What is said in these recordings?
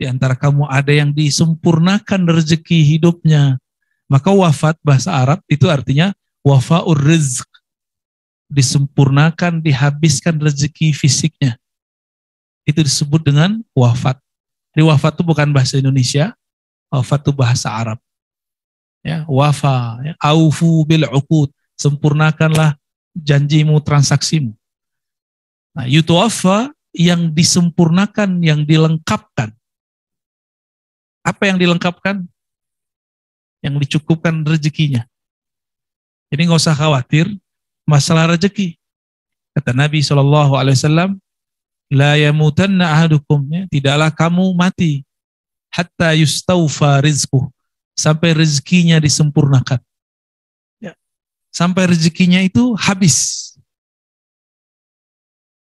Di antara kamu ada yang disempurnakan rezeki hidupnya. Maka wafat bahasa Arab itu artinya wafaur rizq. Disempurnakan, dihabiskan rezeki fisiknya. Itu disebut dengan wafat. Jadi wafat itu bukan bahasa Indonesia, wafat itu bahasa Arab. Ya, wafa, ya, aufu bil uqud, sempurnakanlah janjimu, transaksimu. Nah, yutuwafa yang disempurnakan, yang dilengkapkan. Apa yang dilengkapkan? Yang dicukupkan rezekinya. Jadi nggak usah khawatir masalah rezeki. Kata Nabi SAW, la yamutanna ahadukum, ya, tidaklah kamu mati hatta yustaufa rizquh, sampai rezekinya disempurnakan. Ya. Sampai rezekinya itu habis.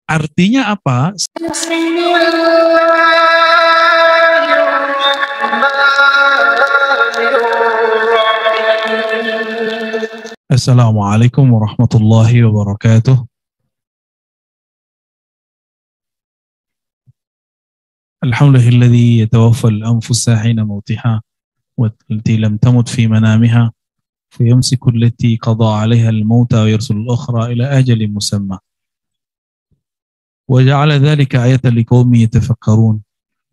Artinya apa? Assalamualaikum warahmatullahi wabarakatuh. Alhamdulillahilladzi yatawaffal anfusa hina mautiha wallati lam tamut fi manamiha fayumsiku allati qada 'alaiha al-mauta wa yursilu al-ukhra ila ajalin musamma. Wa ja'ala dzalika ayatan liqaumin yatafakkarun.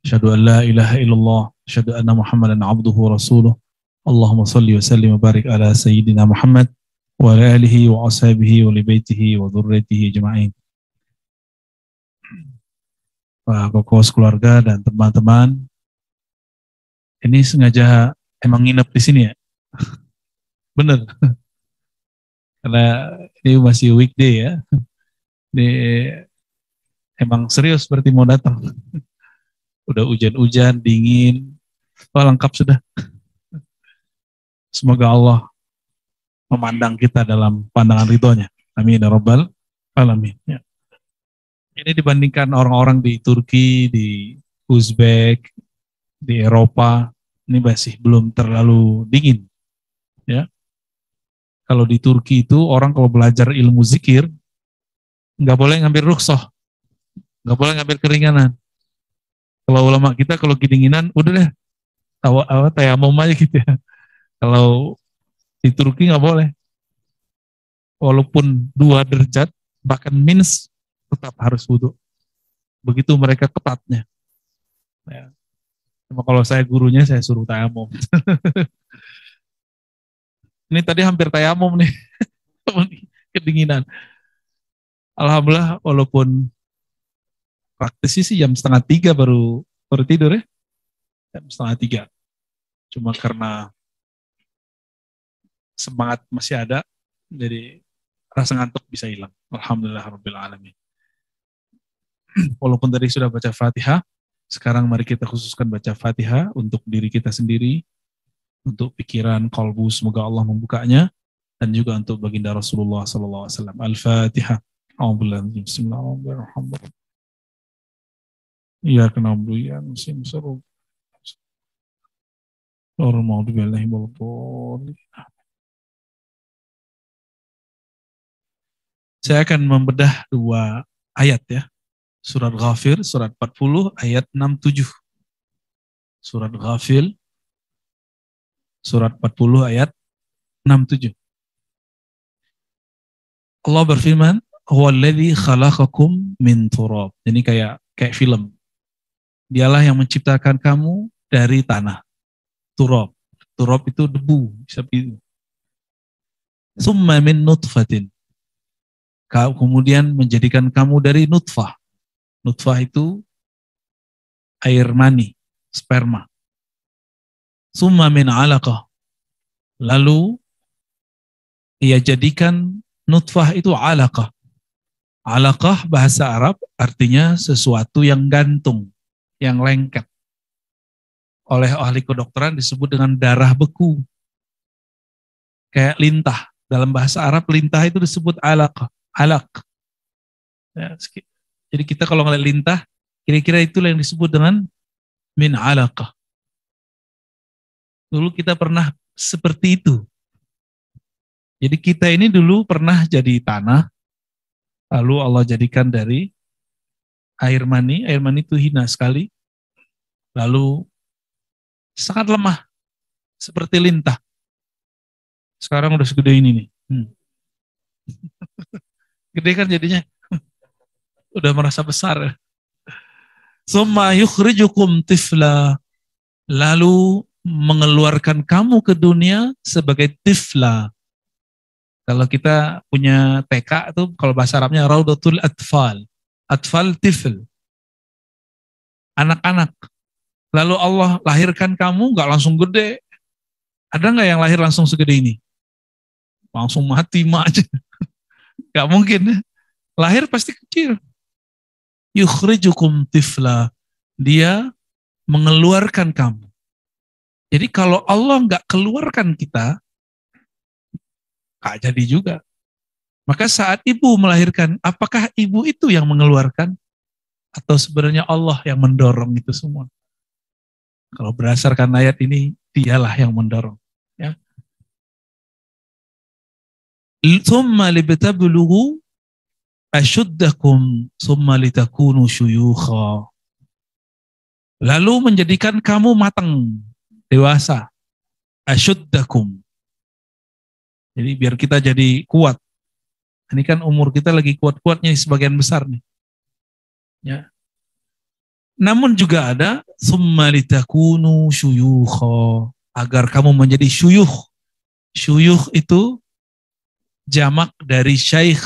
Asyhadu an la ilaha illallah, asyhadu anna Muhammadan 'abduhu wa rasuluh. Allahumma shalli wa sallim wa barik ala sayyidina Muhammad wa ala alihi wa ashabihi wa li baitihi wa dzurriyyatihi ajma'in. Pak Kokos, keluarga dan teman-teman, ini sengaja emang nginep di sini ya? Bener, karena ini masih weekday ya. Ini emang serius berarti mau datang. Udah hujan-hujan, dingin, lengkap sudah. Semoga Allah memandang kita dalam pandangan ridhonya. Amin ya rabbal alamin. Ya. Ini dibandingkan orang-orang di Turki, di Uzbek, di Eropa, ini masih belum terlalu dingin. Ya. Kalau di Turki itu orang kalau belajar ilmu zikir, nggak boleh ngambil rukhsah, nggak boleh ngambil keringanan. Kalau ulama kita kalau kedinginan, udah deh, tayamum aja gitu ya. Kalau di Turki nggak boleh. Walaupun 2 derajat, bahkan minus, tetap harus wudhu. Begitu mereka ketatnya. Ya. Cuma kalau saya gurunya, saya suruh tayamum. Ini tadi hampir tayamum nih. Kedinginan. Alhamdulillah, walaupun praktisnya sih jam 2:30 baru tidur ya. Jam 2:30. Cuma karena semangat masih ada, jadi rasa ngantuk bisa hilang. Alhamdulillah rabbil alamin. Walaupun tadi sudah baca Fatihah, sekarang mari kita khususkan baca Fatihah untuk diri kita sendiri, untuk pikiran, qalbu, semoga Allah membukanya, dan juga untuk baginda Rasulullah SAW. Al-Fatihah. Bismillahirrahmanirrahim. Iyyaka na'budu wa iyyaka nasta'in. Saya akan membedah 2 ayat ya. Surat Ghafir, surat 40, ayat 67. Surat Ghafir, surat 40, ayat 67. Allah berfirman, "Huwallazi khalaqakum min turab." Ini kayak film. Dialah yang menciptakan kamu dari tanah. Turab. Turab itu debu, bisa begitu. Summa min nutfatin. Kemudian menjadikan kamu dari nutfah. Nutfah itu air mani, sperma. Summa min alaqah. Lalu ia jadikan nutfah itu alaqah. Alaqah bahasa Arab artinya sesuatu yang gantung, yang lengket. Oleh ahli kedokteran disebut dengan darah beku. Kayak lintah. Dalam bahasa Arab lintah itu disebut alaqah. Alaq. Ya, jadi kita kalau ngeliat lintah, kira-kira itulah yang disebut dengan min alaqah. Dulu kita pernah seperti itu. Jadi kita ini dulu pernah jadi tanah, lalu Allah jadikan dari air mani itu hina sekali. lalu sangat lemah, seperti lintah. Sekarang udah segede ini nih. Gede kan jadinya, udah merasa besar. Summa yukhrijukum tifla, lalu mengeluarkan kamu ke dunia sebagai tifla. Kalau kita punya TK itu, kalau bahasa Arabnya Raudatul Atfal. Atfal tifl. Anak-anak. Lalu Allah lahirkan kamu, nggak langsung gede. Ada nggak yang lahir langsung segede ini? Langsung mati aja. Nggak mungkin. Lahir pasti kecil. Yukhrijukum tifla. Dia mengeluarkan kamu. Jadi kalau Allah nggak keluarkan kita, nggak jadi juga. Maka saat ibu melahirkan, apakah ibu itu yang mengeluarkan? Atau sebenarnya Allah yang mendorong itu semua? Kalau berdasarkan ayat ini, dialah yang mendorong. Ya. Tsumma libtablughu asyuddakum tsumma litakunu syuyukha. Lalu menjadikan kamu matang, dewasa. Asyuddakum. Jadi biar kita jadi kuat. Ini kan umur kita lagi kuat-kuatnya sebagian besar nih. Ya. Namun juga ada tsumma litakunu syuyukha, agar kamu menjadi syuyukh. Syuyukh itu jamak dari syekh.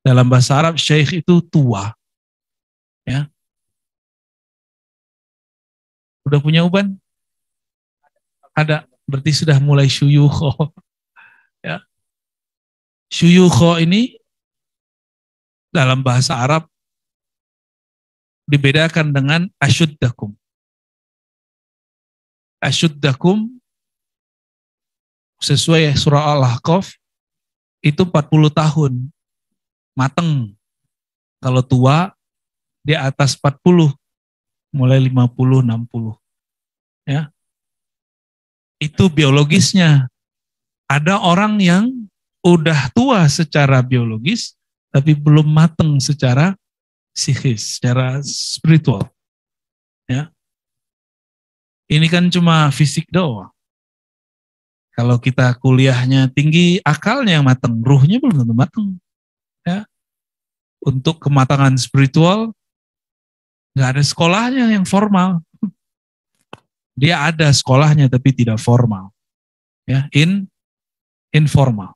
Dalam bahasa Arab syekh itu tua. Ya. Udah punya uban? Ada. Berarti sudah mulai syuyukh. Ya. Syuyukh ini dalam bahasa Arab dibedakan dengan asyuddakum. Asyuddakum sesuai surah Al-Ahqaf itu 40 tahun. Mateng. Kalau tua di atas 40, mulai 50, 60. Ya. Itu biologisnya. Ada orang yang udah tua secara biologis tapi belum mateng secara psikis, secara spiritual. Ya. Ini kan cuma fisik doang. Kalau kita kuliahnya tinggi, akalnya yang mateng, ruhnya belum tentu mateng. Ya. Untuk kematangan spiritual, nggak ada sekolahnya yang formal. Dia ada sekolahnya tapi tidak formal. Ya, informal.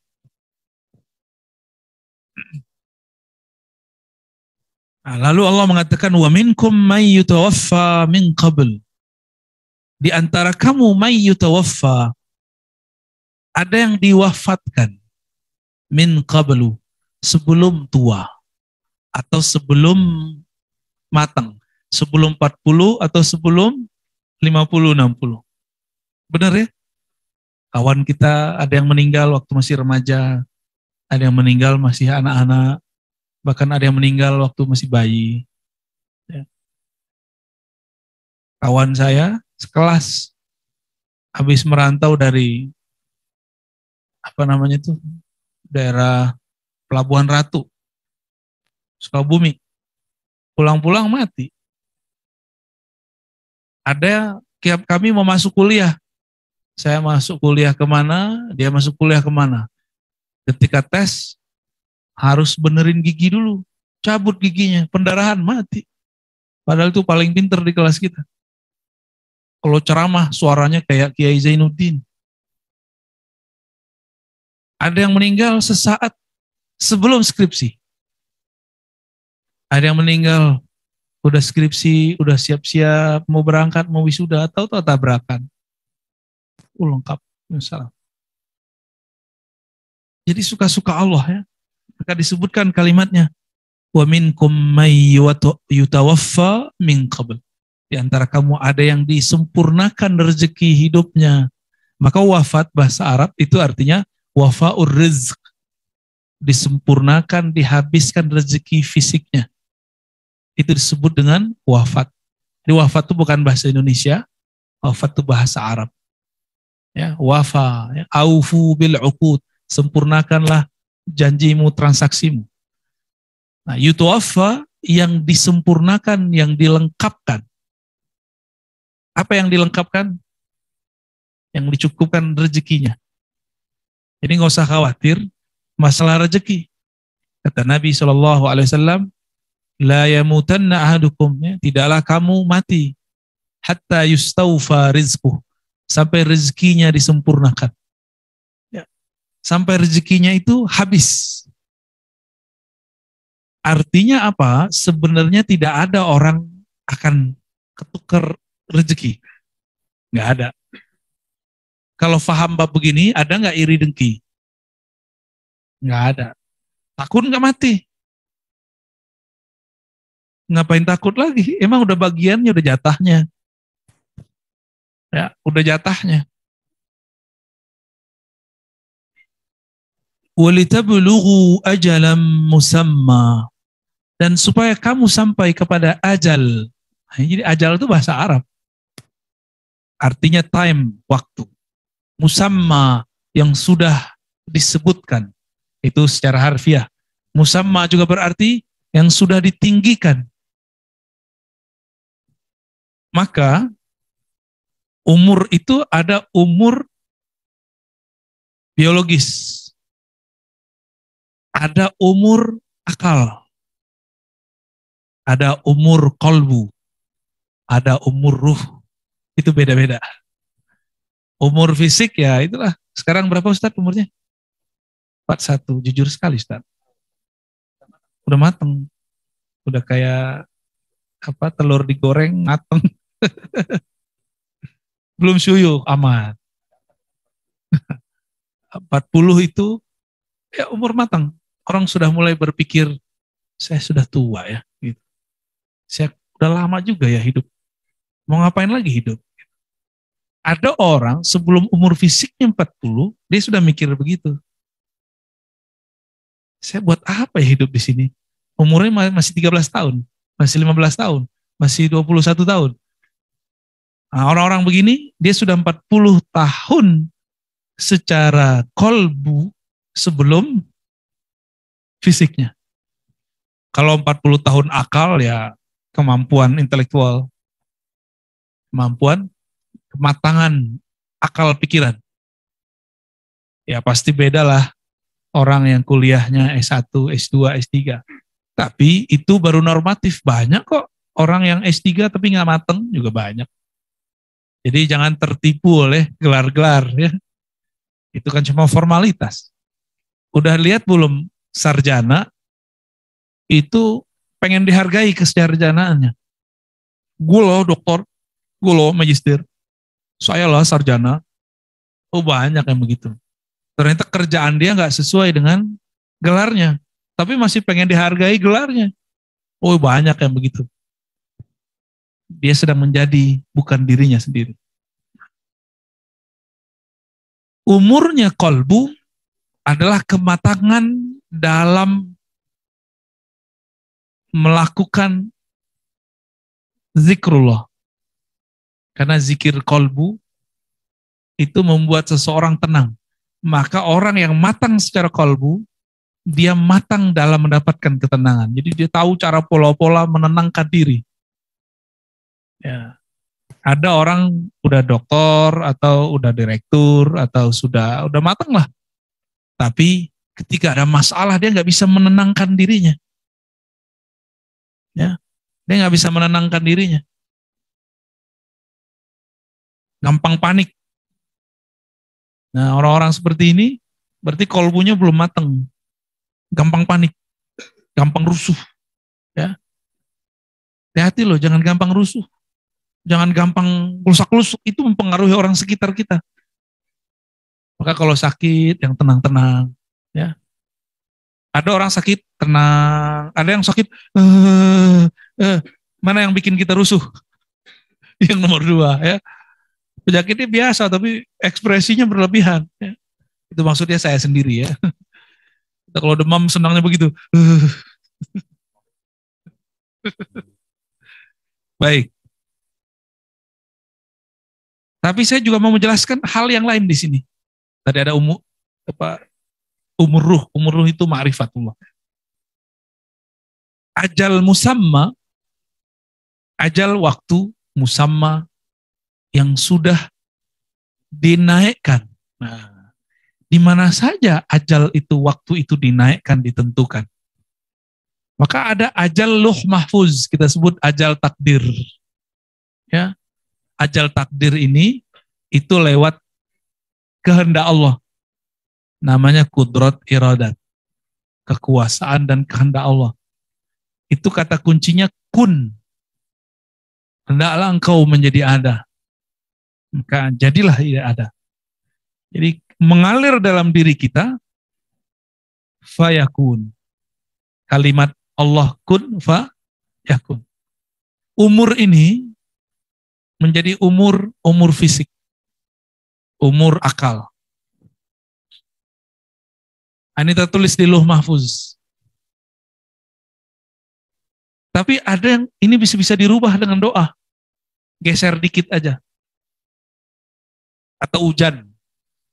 Nah, lalu Allah mengatakan wa minkum may yutawaffa min qabl. Di antara kamu may yutawaffa, ada yang diwafatkan min qablu, sebelum tua atau sebelum matang, sebelum 40 atau sebelum 50 60. Benar ya? Kawan kita ada yang meninggal waktu masih remaja, ada yang meninggal masih anak-anak, bahkan ada yang meninggal waktu masih bayi. Ya. Kawan saya sekelas habis merantau dari daerah Pelabuhan Ratu, Sukabumi, pulang-pulang mati. Ada kami mau masuk kuliah, saya masuk kuliah kemana, dia masuk kuliah kemana. Ketika tes harus benerin gigi dulu, cabut giginya, pendarahan, mati. Padahal itu paling pinter di kelas kita. Kalau ceramah suaranya kayak Kiai Zainuddin. Ada yang meninggal sesaat sebelum skripsi. Ada yang meninggal udah skripsi, udah siap-siap, mau berangkat, mau wisuda, atau tabrakan. Lengkap. Misalnya. Jadi suka-suka Allah ya. Maka disebutkan kalimatnya, wa minkum may yutawaffa min qabl. Di antara kamu ada yang disempurnakan rezeki hidupnya. Maka wafat bahasa Arab itu artinya wafa'ur rizq. Disempurnakan, dihabiskan rezeki fisiknya. Itu disebut dengan wafat. Jadi wafat itu bukan bahasa Indonesia, wafat itu bahasa Arab. Ya, wafa, ya, aufu bil uqud, sempurnakanlah janjimu, transaksimu. Nah, yutawaffa yang disempurnakan, yang dilengkapkan. Apa yang dilengkapkan? Yang dicukupkan rezekinya. Jadi nggak usah khawatir masalah rezeki. Kata Nabi SAW, la yamutanna ahadukum, ya, tidaklah kamu mati hatta yustaufa rizquh, sampai rezekinya disempurnakan. Ya. Sampai rezekinya itu habis. Artinya apa? Sebenarnya tidak ada orang akan ketukar rezeki. Nggak ada. Kalau faham bab begini, ada nggak iri dengki? Nggak ada. Takut nggak mati? Ngapain takut lagi? Emang udah bagiannya, udah jatahnya. Ya, udah jatahnya. Walitablugu ajalam musamma, dan supaya kamu sampai kepada ajal. Jadi ajal itu bahasa Arab. Artinya time, waktu. Musamma, yang sudah disebutkan. Itu secara harfiah. Musamma juga berarti yang sudah ditinggikan. Maka umur itu ada umur biologis. Ada umur akal. Ada umur kolbu. Ada umur ruh. Itu beda-beda. Umur fisik ya itulah. Sekarang berapa Ustaz umurnya? 41. Jujur sekali Ustaz. Udah mateng. Udah kayak apa, telur digoreng mateng. Belum syuyuk, aman. 40 itu ya umur matang. Orang sudah mulai berpikir, saya sudah tua ya. Gitu. Saya udah lama juga ya hidup. Mau ngapain lagi hidup? Ada orang sebelum umur fisiknya 40, dia sudah mikir begitu. Saya buat apa ya hidup di sini? Umurnya masih 13 tahun, masih 15 tahun, masih 21 tahun. Nah, orang-orang begini, dia sudah 40 tahun secara kolbu sebelum fisiknya. Kalau 40 tahun akal ya kemampuan intelektual, kemampuan, kematangan akal pikiran. Ya pasti beda lah orang yang kuliahnya S1, S2, S3. Tapi itu baru normatif. Banyak kok orang yang S3 tapi nggak mateng juga banyak. Jadi jangan tertipu oleh gelar-gelar ya. Itu kan cuma formalitas. Udah lihat belum sarjana itu pengen dihargai kesarjanaannya. Gue loh dokter, gue loh magister, saya lah sarjana. Oh banyak yang begitu. Ternyata kerjaan dia nggak sesuai dengan gelarnya, tapi masih pengen dihargai gelarnya. Oh banyak yang begitu. Dia sedang menjadi bukan dirinya sendiri. Umurnya kolbu adalah kematangan dalam melakukan zikrullah. Karena zikir kolbu itu membuat seseorang tenang. Maka orang yang matang secara kolbu, dia matang dalam mendapatkan ketenangan. Jadi dia tahu cara pola-pola menenangkan diri. Ya. Ada orang udah doktor atau udah direktur atau sudah matang lah. Tapi ketika ada masalah dia nggak bisa menenangkan dirinya. Ya, dia nggak bisa menenangkan dirinya. Gampang panik. Nah, orang-orang seperti ini berarti kolbunya belum matang. Gampang panik, gampang rusuh. Ya. Hati-hati loh, jangan gampang rusuh. Jangan gampang rusak-lusuk, itu mempengaruhi orang sekitar kita. Maka kalau sakit, yang tenang-tenang. Ya. Ada orang sakit, tenang. Ada yang sakit, mana yang bikin kita rusuh? Yang nomor 2, ya. Penyakitnya biasa, tapi ekspresinya berlebihan. Ya. Itu maksudnya saya sendiri ya. Kita kalau demam senangnya begitu. Baik. Tapi saya juga mau menjelaskan hal yang lain di sini. Tadi ada umur ruh. Umur ruh itu ma'rifatullah. Ajal musamma, ajal waktu musamma yang sudah dinaikkan. Nah, di mana saja ajal itu, waktu itu dinaikkan, ditentukan. Maka ada ajal luh mahfuz, kita sebut ajal takdir. Ya, ajal takdir ini itu lewat kehendak Allah. Namanya kudrat iradat, kekuasaan dan kehendak Allah. Itu kata kuncinya kun. Hendaklah engkau menjadi ada. Maka jadilah ia ada. Jadi mengalir dalam diri kita, fayakun. Kalimat Allah kun fayakun. Umur ini menjadi umur fisik, umur akal. Ini tertulis di Lauh Mahfuz. Tapi ada yang ini bisa dirubah dengan doa. Geser dikit aja. Atau hujan.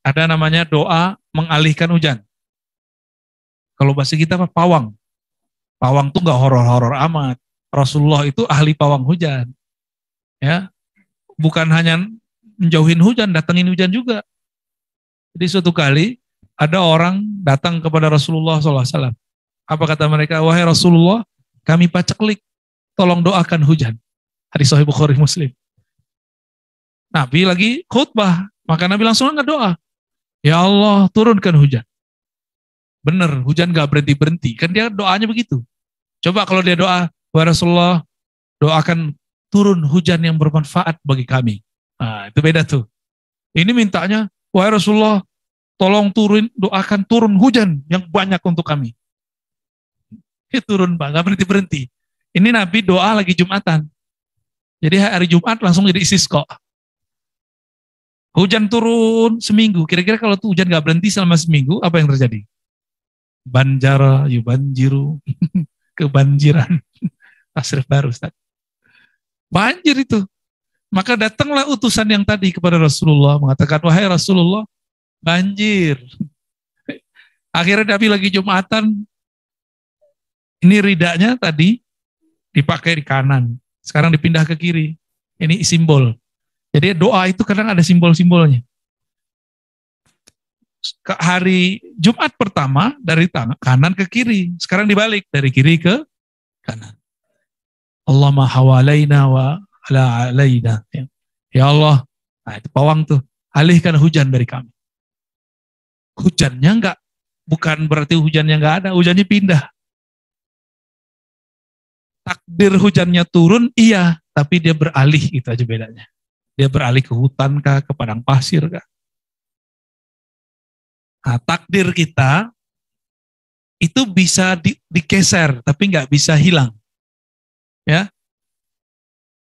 Ada namanya doa mengalihkan hujan. Kalau bahasa kita apa? Pawang. Pawang tuh nggak horor-horor amat. Rasulullah itu ahli pawang hujan. Ya, bukan hanya menjauhin hujan, datengin hujan juga. Jadi suatu kali ada orang datang kepada Rasulullah SAW. Apa kata mereka? Wahai Rasulullah, kami paceklik, tolong doakan hujan. Hadis Sahih Bukhari Muslim. Nabi lagi khutbah, maka Nabi langsung angkat doa. Ya Allah, turunkan hujan. Bener, hujan gak berhenti-berhenti. Kan dia doanya begitu. Coba kalau dia doa, wahai Rasulullah, doakan turun hujan yang bermanfaat bagi kami. Nah, itu beda tuh. Ini mintanya, wahai Rasulullah, tolong doakan turun hujan yang banyak untuk kami. Ini turun, Pak, gak berhenti-berhenti. Ini Nabi doa lagi Jumatan. Jadi hari Jumat langsung jadi istisqa. Hujan turun seminggu. Kira-kira kalau tuh hujan gak berhenti selama seminggu, apa yang terjadi? Banjara, yubanjiru, kebanjiran. Tasrif baru, Ustaz. Banjir itu. Maka datanglah utusan yang tadi kepada Rasulullah, mengatakan, wahai Rasulullah, banjir. Akhirnya Nabi lagi Jumatan, ini ridanya tadi dipakai di kanan, sekarang dipindah ke kiri. Ini simbol. Jadi doa itu kadang ada simbol-simbolnya. Hari Jumat pertama dari kanan ke kiri, sekarang dibalik dari kiri ke kanan. Allahumma hawalaina wa ala alaina. Ya Allah, nah itu pawang tuh, alihkan hujan dari kami. Hujannya bukan berarti hujannya enggak ada, hujannya pindah. Takdir hujannya turun, iya, tapi dia beralih, itu aja bedanya. Dia beralih ke hutan kah, ke padang pasir kah. Nah, takdir kita itu bisa digeser, tapi nggak bisa hilang. Ya,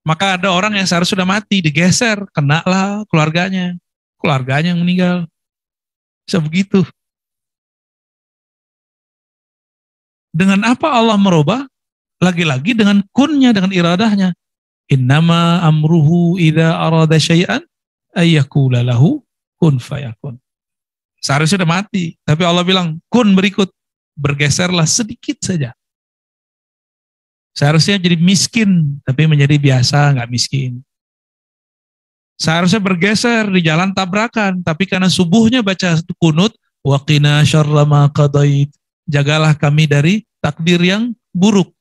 maka ada orang yang seharusnya sudah mati, digeser, kenalah keluarganya yang meninggal. Bisa begitu. Dengan apa Allah merubah? Lagi-lagi dengan kunnya, dengan iradahnya. Innama amruhu idza arada syai'an ayyakula lahu kun fayakun. Seharusnya sudah mati, tapi Allah bilang kun berikut, bergeserlah sedikit saja. Seharusnya jadi miskin, tapi menjadi biasa, nggak miskin. Seharusnya bergeser di jalan tabrakan, tapi karena subuhnya baca kunut, waqina syarra ma qadait, jagalah kami dari takdir yang buruk.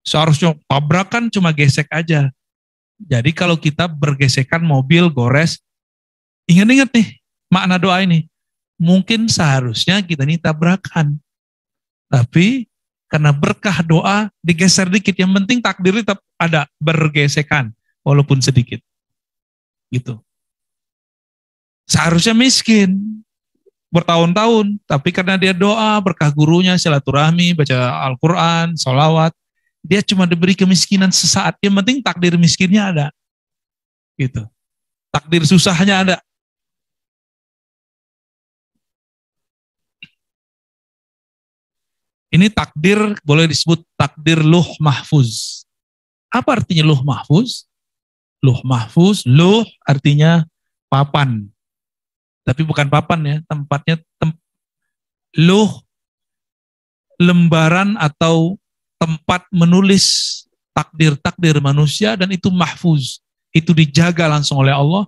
Seharusnya tabrakan cuma gesek aja. Jadi kalau kita bergesekan mobil, gores, ingat-ingat nih makna doa ini. Mungkin seharusnya kita ini tabrakan. Tapi karena berkah doa digeser dikit. Yang penting takdir tetap ada, bergesekan walaupun sedikit. Gitu. Seharusnya miskin bertahun-tahun, tapi karena dia doa, berkah gurunya, silaturahmi, baca Al-Quran, sholawat, dia cuma diberi kemiskinan sesaat. Yang penting takdir miskinnya ada. Gitu. Takdir susahnya ada. Ini takdir boleh disebut takdir luh mahfuz. Apa artinya luh mahfuz? Luh mahfuz, luh artinya papan. Tapi bukan papan ya, tempatnya luh, lembaran atau tempat menulis takdir-takdir manusia, dan itu mahfuz. itu dijaga langsung oleh Allah.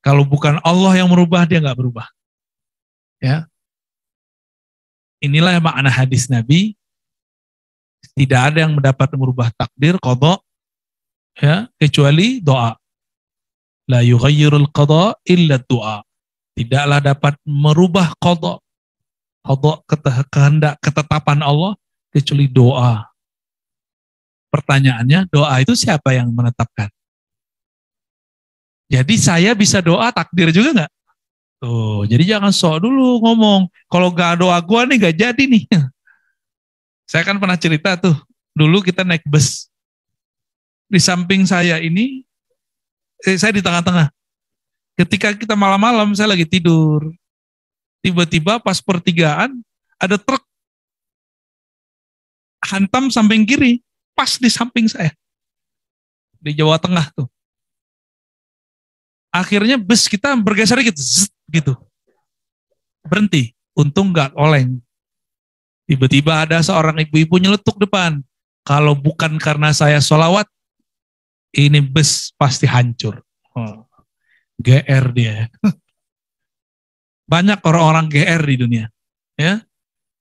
Kalau bukan Allah yang merubah, dia nggak berubah. Ya, inilah makna hadis Nabi. Tidak ada yang mendapat merubah takdir qada, ya, kecuali doa. La yughayyirul qada illa doa. Tidaklah dapat merubah qada kehendak ketetapan Allah kecuali doa. Pertanyaannya, doa itu siapa yang menetapkan? Jadi saya bisa doa takdir juga nggak? Tuh, jadi jangan sok dulu ngomong. Kalau gak doa gua nih gak jadi nih. Saya kan pernah cerita tuh, dulu kita naik bus. Di samping saya ini, saya di tengah-tengah. Ketika kita malam-malam, saya lagi tidur. Tiba-tiba pas pertigaan, ada truk hantam samping kiri, pas di samping saya. Di Jawa Tengah tuh. Akhirnya bus kita bergeser dikit, gitu. Berhenti, untung nggak oleng. Tiba-tiba ada seorang ibu-ibu nyeletuk depan. Kalau bukan karena saya sholawat, ini bus pasti hancur. Oh, GR dia. Banyak orang-orang GR di dunia. Ya,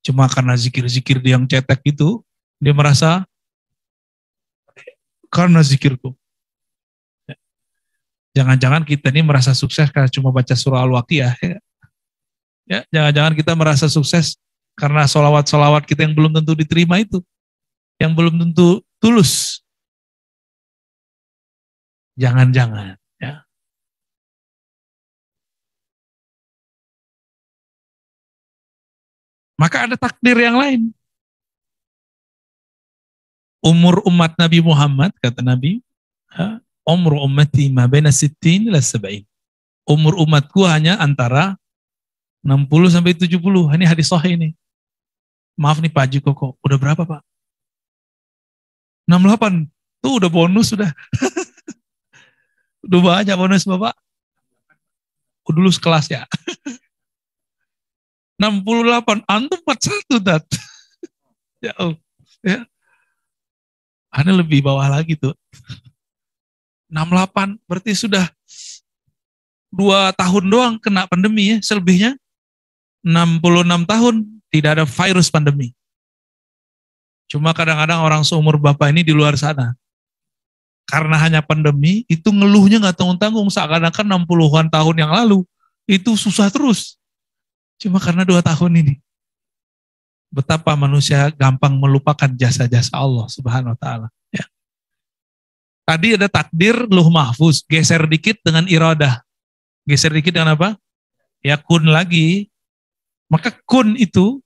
cuma karena zikir-zikir dia yang cetek itu, dia merasa karena zikirku. Jangan-jangan kita ini merasa sukses karena cuma baca surah Al-Waqiah. Ya, jangan-jangan kita merasa sukses karena solawat-solawat kita yang belum tentu diterima itu. Yang belum tentu tulus. Jangan-jangan. Ya. Maka ada takdir yang lain. Umur umat Nabi Muhammad, kata Nabi, umur ummati ma baina 60 ila 70. Umur umatku hanya antara 60 sampai 70. Ini hadis sahih ini. Maaf nih Pak Haji Koko, udah berapa Pak? 68. Tuh udah bonus sudah. Udah banyak bonus Bapak. Dulu sekelas ya. 68, antum 41 dat. Ya, ya. Anda lebih bawah lagi tuh. 68, berarti sudah 2 tahun doang kena pandemi ya, selebihnya 66 tahun tidak ada virus pandemi. Cuma kadang-kadang orang seumur Bapak ini di luar sana, karena hanya pandemi, itu ngeluhnya nggak tanggung-tanggung, seakan-akan 60-an tahun yang lalu, itu susah terus. Cuma karena 2 tahun ini. Betapa manusia gampang melupakan jasa-jasa Allah Subhanahu wa ta'ala. Ya. Tadi ada takdir luh mahfuz, geser dikit dengan iradah. Geser dikit dengan apa? Ya kun lagi. Maka kun itu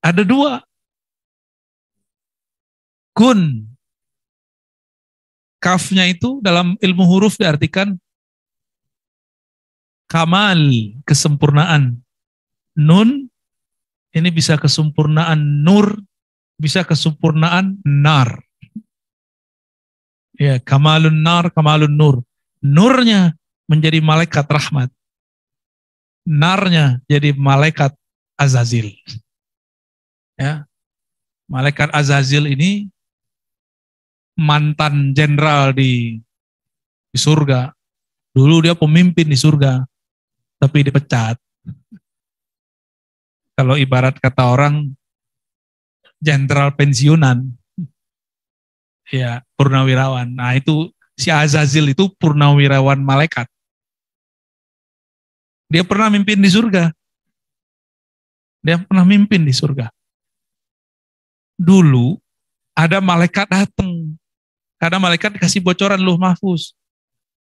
ada 2. Kun. Kafnya itu dalam ilmu huruf diartikan kamal, kesempurnaan. Nun, ini bisa kesempurnaan nur, bisa kesempurnaan nar. Ya, kamalun nar, kamalun nur. Nurnya menjadi malaikat rahmat. Narnya jadi malaikat Azazil. Ya. Malaikat Azazil ini mantan jenderal di surga. Dulu dia pemimpin di surga, tapi dipecat. Kalau ibarat kata orang, jenderal pensiunan, ya purnawirawan. Nah itu si Azazil itu purnawirawan malaikat. Dia pernah mimpin di surga. Dia pernah mimpin di surga. Dulu ada malaikat datang. Karena malaikat dikasih bocoran luh mahfuz.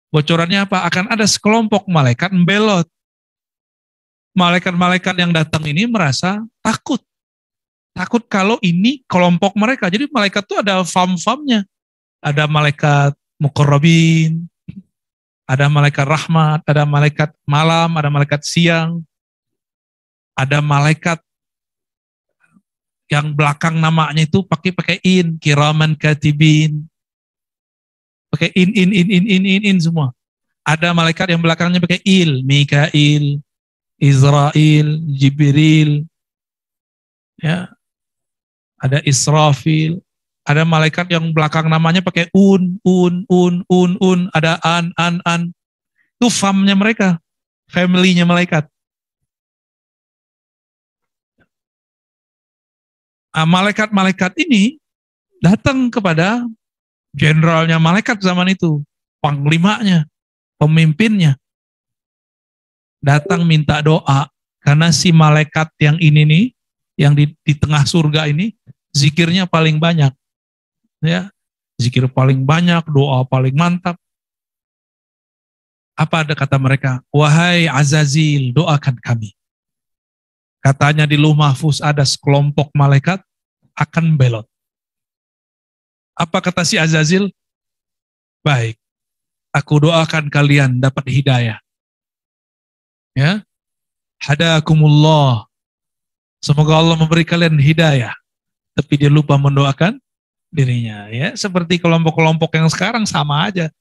Bocorannya apa? Akan ada sekelompok malaikat membelot. Malaikat-malaikat yang datang ini merasa takut. Takut kalau ini kelompok mereka. Jadi malaikat itu ada fam-famnya. Ada malaikat muqarrabin, ada malaikat rahmat, ada malaikat malam, ada malaikat siang, ada malaikat yang belakang namanya itu pakai in, kiraman katibin. Pakai in semua. Ada malaikat yang belakangnya pakai il, Mikail, Israel, Jibril, ya, ada Israfil, Ada malaikat yang belakang namanya pakai ada an. Itu famnya mereka, family-nya malaikat. Nah, malaikat-malaikat ini datang kepada jenderalnya malaikat zaman itu, panglimanya, pemimpinnya. Datang minta doa, karena si malaikat yang ini nih, yang di tengah surga ini, zikirnya paling banyak. Ya, zikir paling banyak, doa paling mantap. Apa ada kata mereka? Wahai Azazil, doakan kami. Katanya di Lauh Mahfuz ada sekelompok malaikat akan belot. Apa kata si Azazil? Baik, aku doakan kalian dapat hidayah. Ya, hadakumullah. Semoga Allah memberi kalian hidayah. Tapi dia lupa mendoakan dirinya. Ya, seperti kelompok-kelompok yang sekarang sama aja.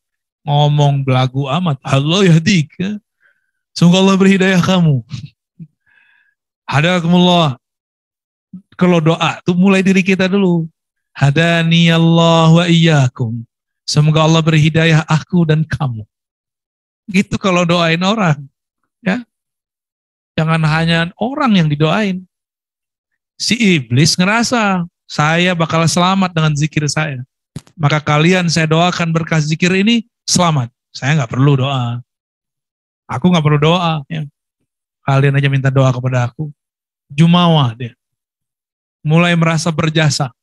Ngomong belagu amat. Allah yahdik. Ya. Semoga Allah berhidayah kamu. Hadakumullah. Kalau doa itu mulai diri kita dulu. Hadaniyallah wa iyyakum. Semoga Allah berhidayah aku dan kamu. Gitu kalau doain orang. Ya. Jangan hanya orang yang didoain. Si iblis ngerasa saya bakal selamat dengan zikir saya. Maka kalian saya doakan berkah zikir ini selamat. Saya nggak perlu doa. Aku nggak perlu doa. Ya. Kalian aja minta doa kepada aku. Jumawa dia. Mulai merasa berjasa.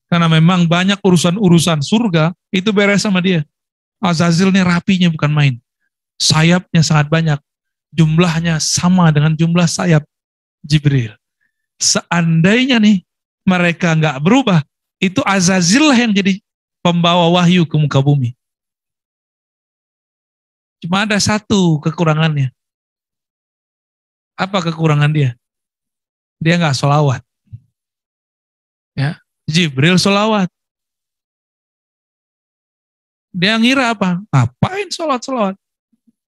Karena memang banyak urusan-urusan surga itu beres sama dia. Azazil ini rapinya bukan main. Sayapnya sangat banyak. Jumlahnya sama dengan jumlah sayap Jibril. Seandainya nih mereka nggak berubah, itu Azazil lah yang jadi pembawa wahyu ke muka bumi. Cuma ada satu kekurangannya. Apa kekurangan dia? Dia nggak sholawat. Ya, Jibril sholawat. Dia ngira apa? Ngapain sholat?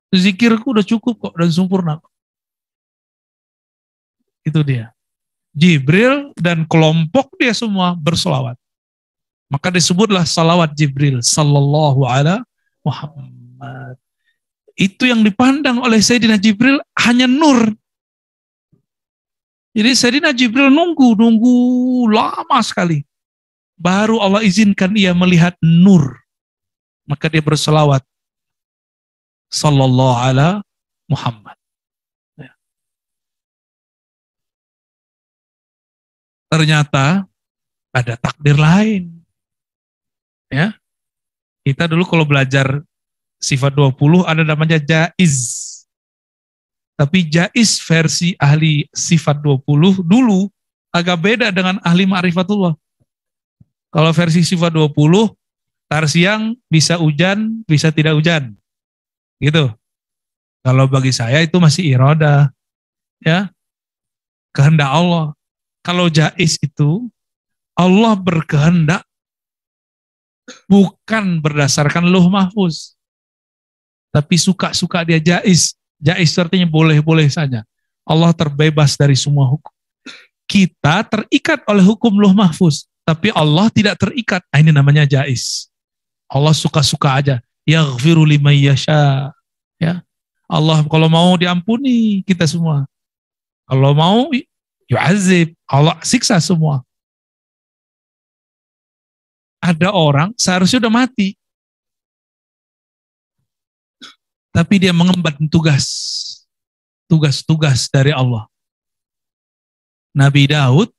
Zikirku udah cukup kok dan sempurna. Itu dia. Jibril dan kelompok dia semua bersolawat. Maka disebutlah salawat Jibril sallallahu alaihi Muhammad. Itu yang dipandang oleh Sayyidina Jibril hanya nur. Jadi Sayyidina Jibril nunggu lama sekali. Baru Allah izinkan ia melihat nur. Maka dia bersolawat sallallahu alaihi Muhammad. Ya. Ternyata ada takdir lain. Ya. Kita dulu kalau belajar sifat 20 ada namanya jaiz. Tapi jaiz versi ahli sifat 20 dulu agak beda dengan ahli ma'rifatullah. Kalau versi sifat 20, tar siang bisa hujan, bisa tidak hujan. Gitu. Kalau bagi saya itu masih iroda. Ya. Kehendak Allah. Kalau jaiz itu Allah berkehendak bukan berdasarkan Lauh Mahfuz. Tapi suka-suka dia jaiz. Jaiz artinya boleh-boleh saja. Allah terbebas dari semua hukum. Kita terikat oleh hukum Lauh Mahfuz. Tapi Allah tidak terikat. Ini namanya jaiz. Allah suka-suka aja. Yaghfiru liman yasha. Ya. Allah kalau mau diampuni kita semua. Kalau mau yu'azib. Allah siksa semua. Ada orang seharusnya udah mati. Tapi dia mengemban tugas dari Allah. Nabi Daud,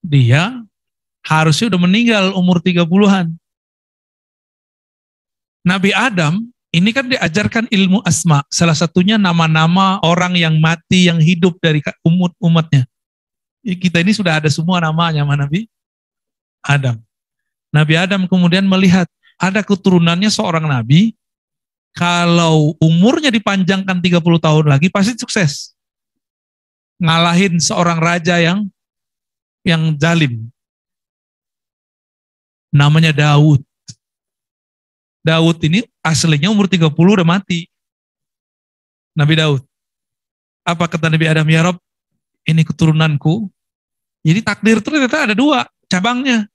dia harusnya udah meninggal umur 30-an. Nabi Adam, ini kan diajarkan ilmu asma. Salah satunya nama-nama orang yang mati, yang hidup dari umatnya. Kita ini sudah ada semua namanya sama Nabi Adam. Nabi Adam kemudian melihat ada keturunannya seorang nabi, kalau umurnya dipanjangkan 30 tahun lagi pasti sukses. Ngalahin seorang raja yang zalim. Namanya Daud. Daud ini aslinya umur 30 udah mati. Nabi Daud. Apa kata Nabi Adam? Ya Rob, ini keturunanku. Jadi takdir ternyata ada dua cabangnya.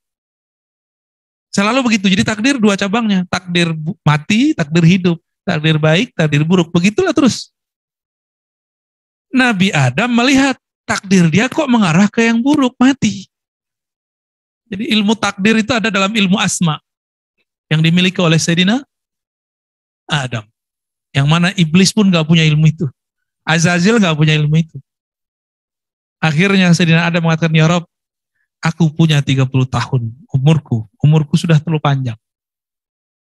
Selalu begitu. Jadi takdir dua cabangnya. Takdir mati, takdir hidup. Takdir baik, takdir buruk. Begitulah terus. Nabi Adam melihat takdir dia kok mengarah ke yang buruk, mati. Jadi ilmu takdir itu ada dalam ilmu asma yang dimiliki oleh Sayyidina Adam. Yang mana iblis pun gak punya ilmu itu. Azazil gak punya ilmu itu. Akhirnya Sayyidina Adam mengatakan, ya Rob, aku punya 30 tahun, umurku sudah terlalu panjang.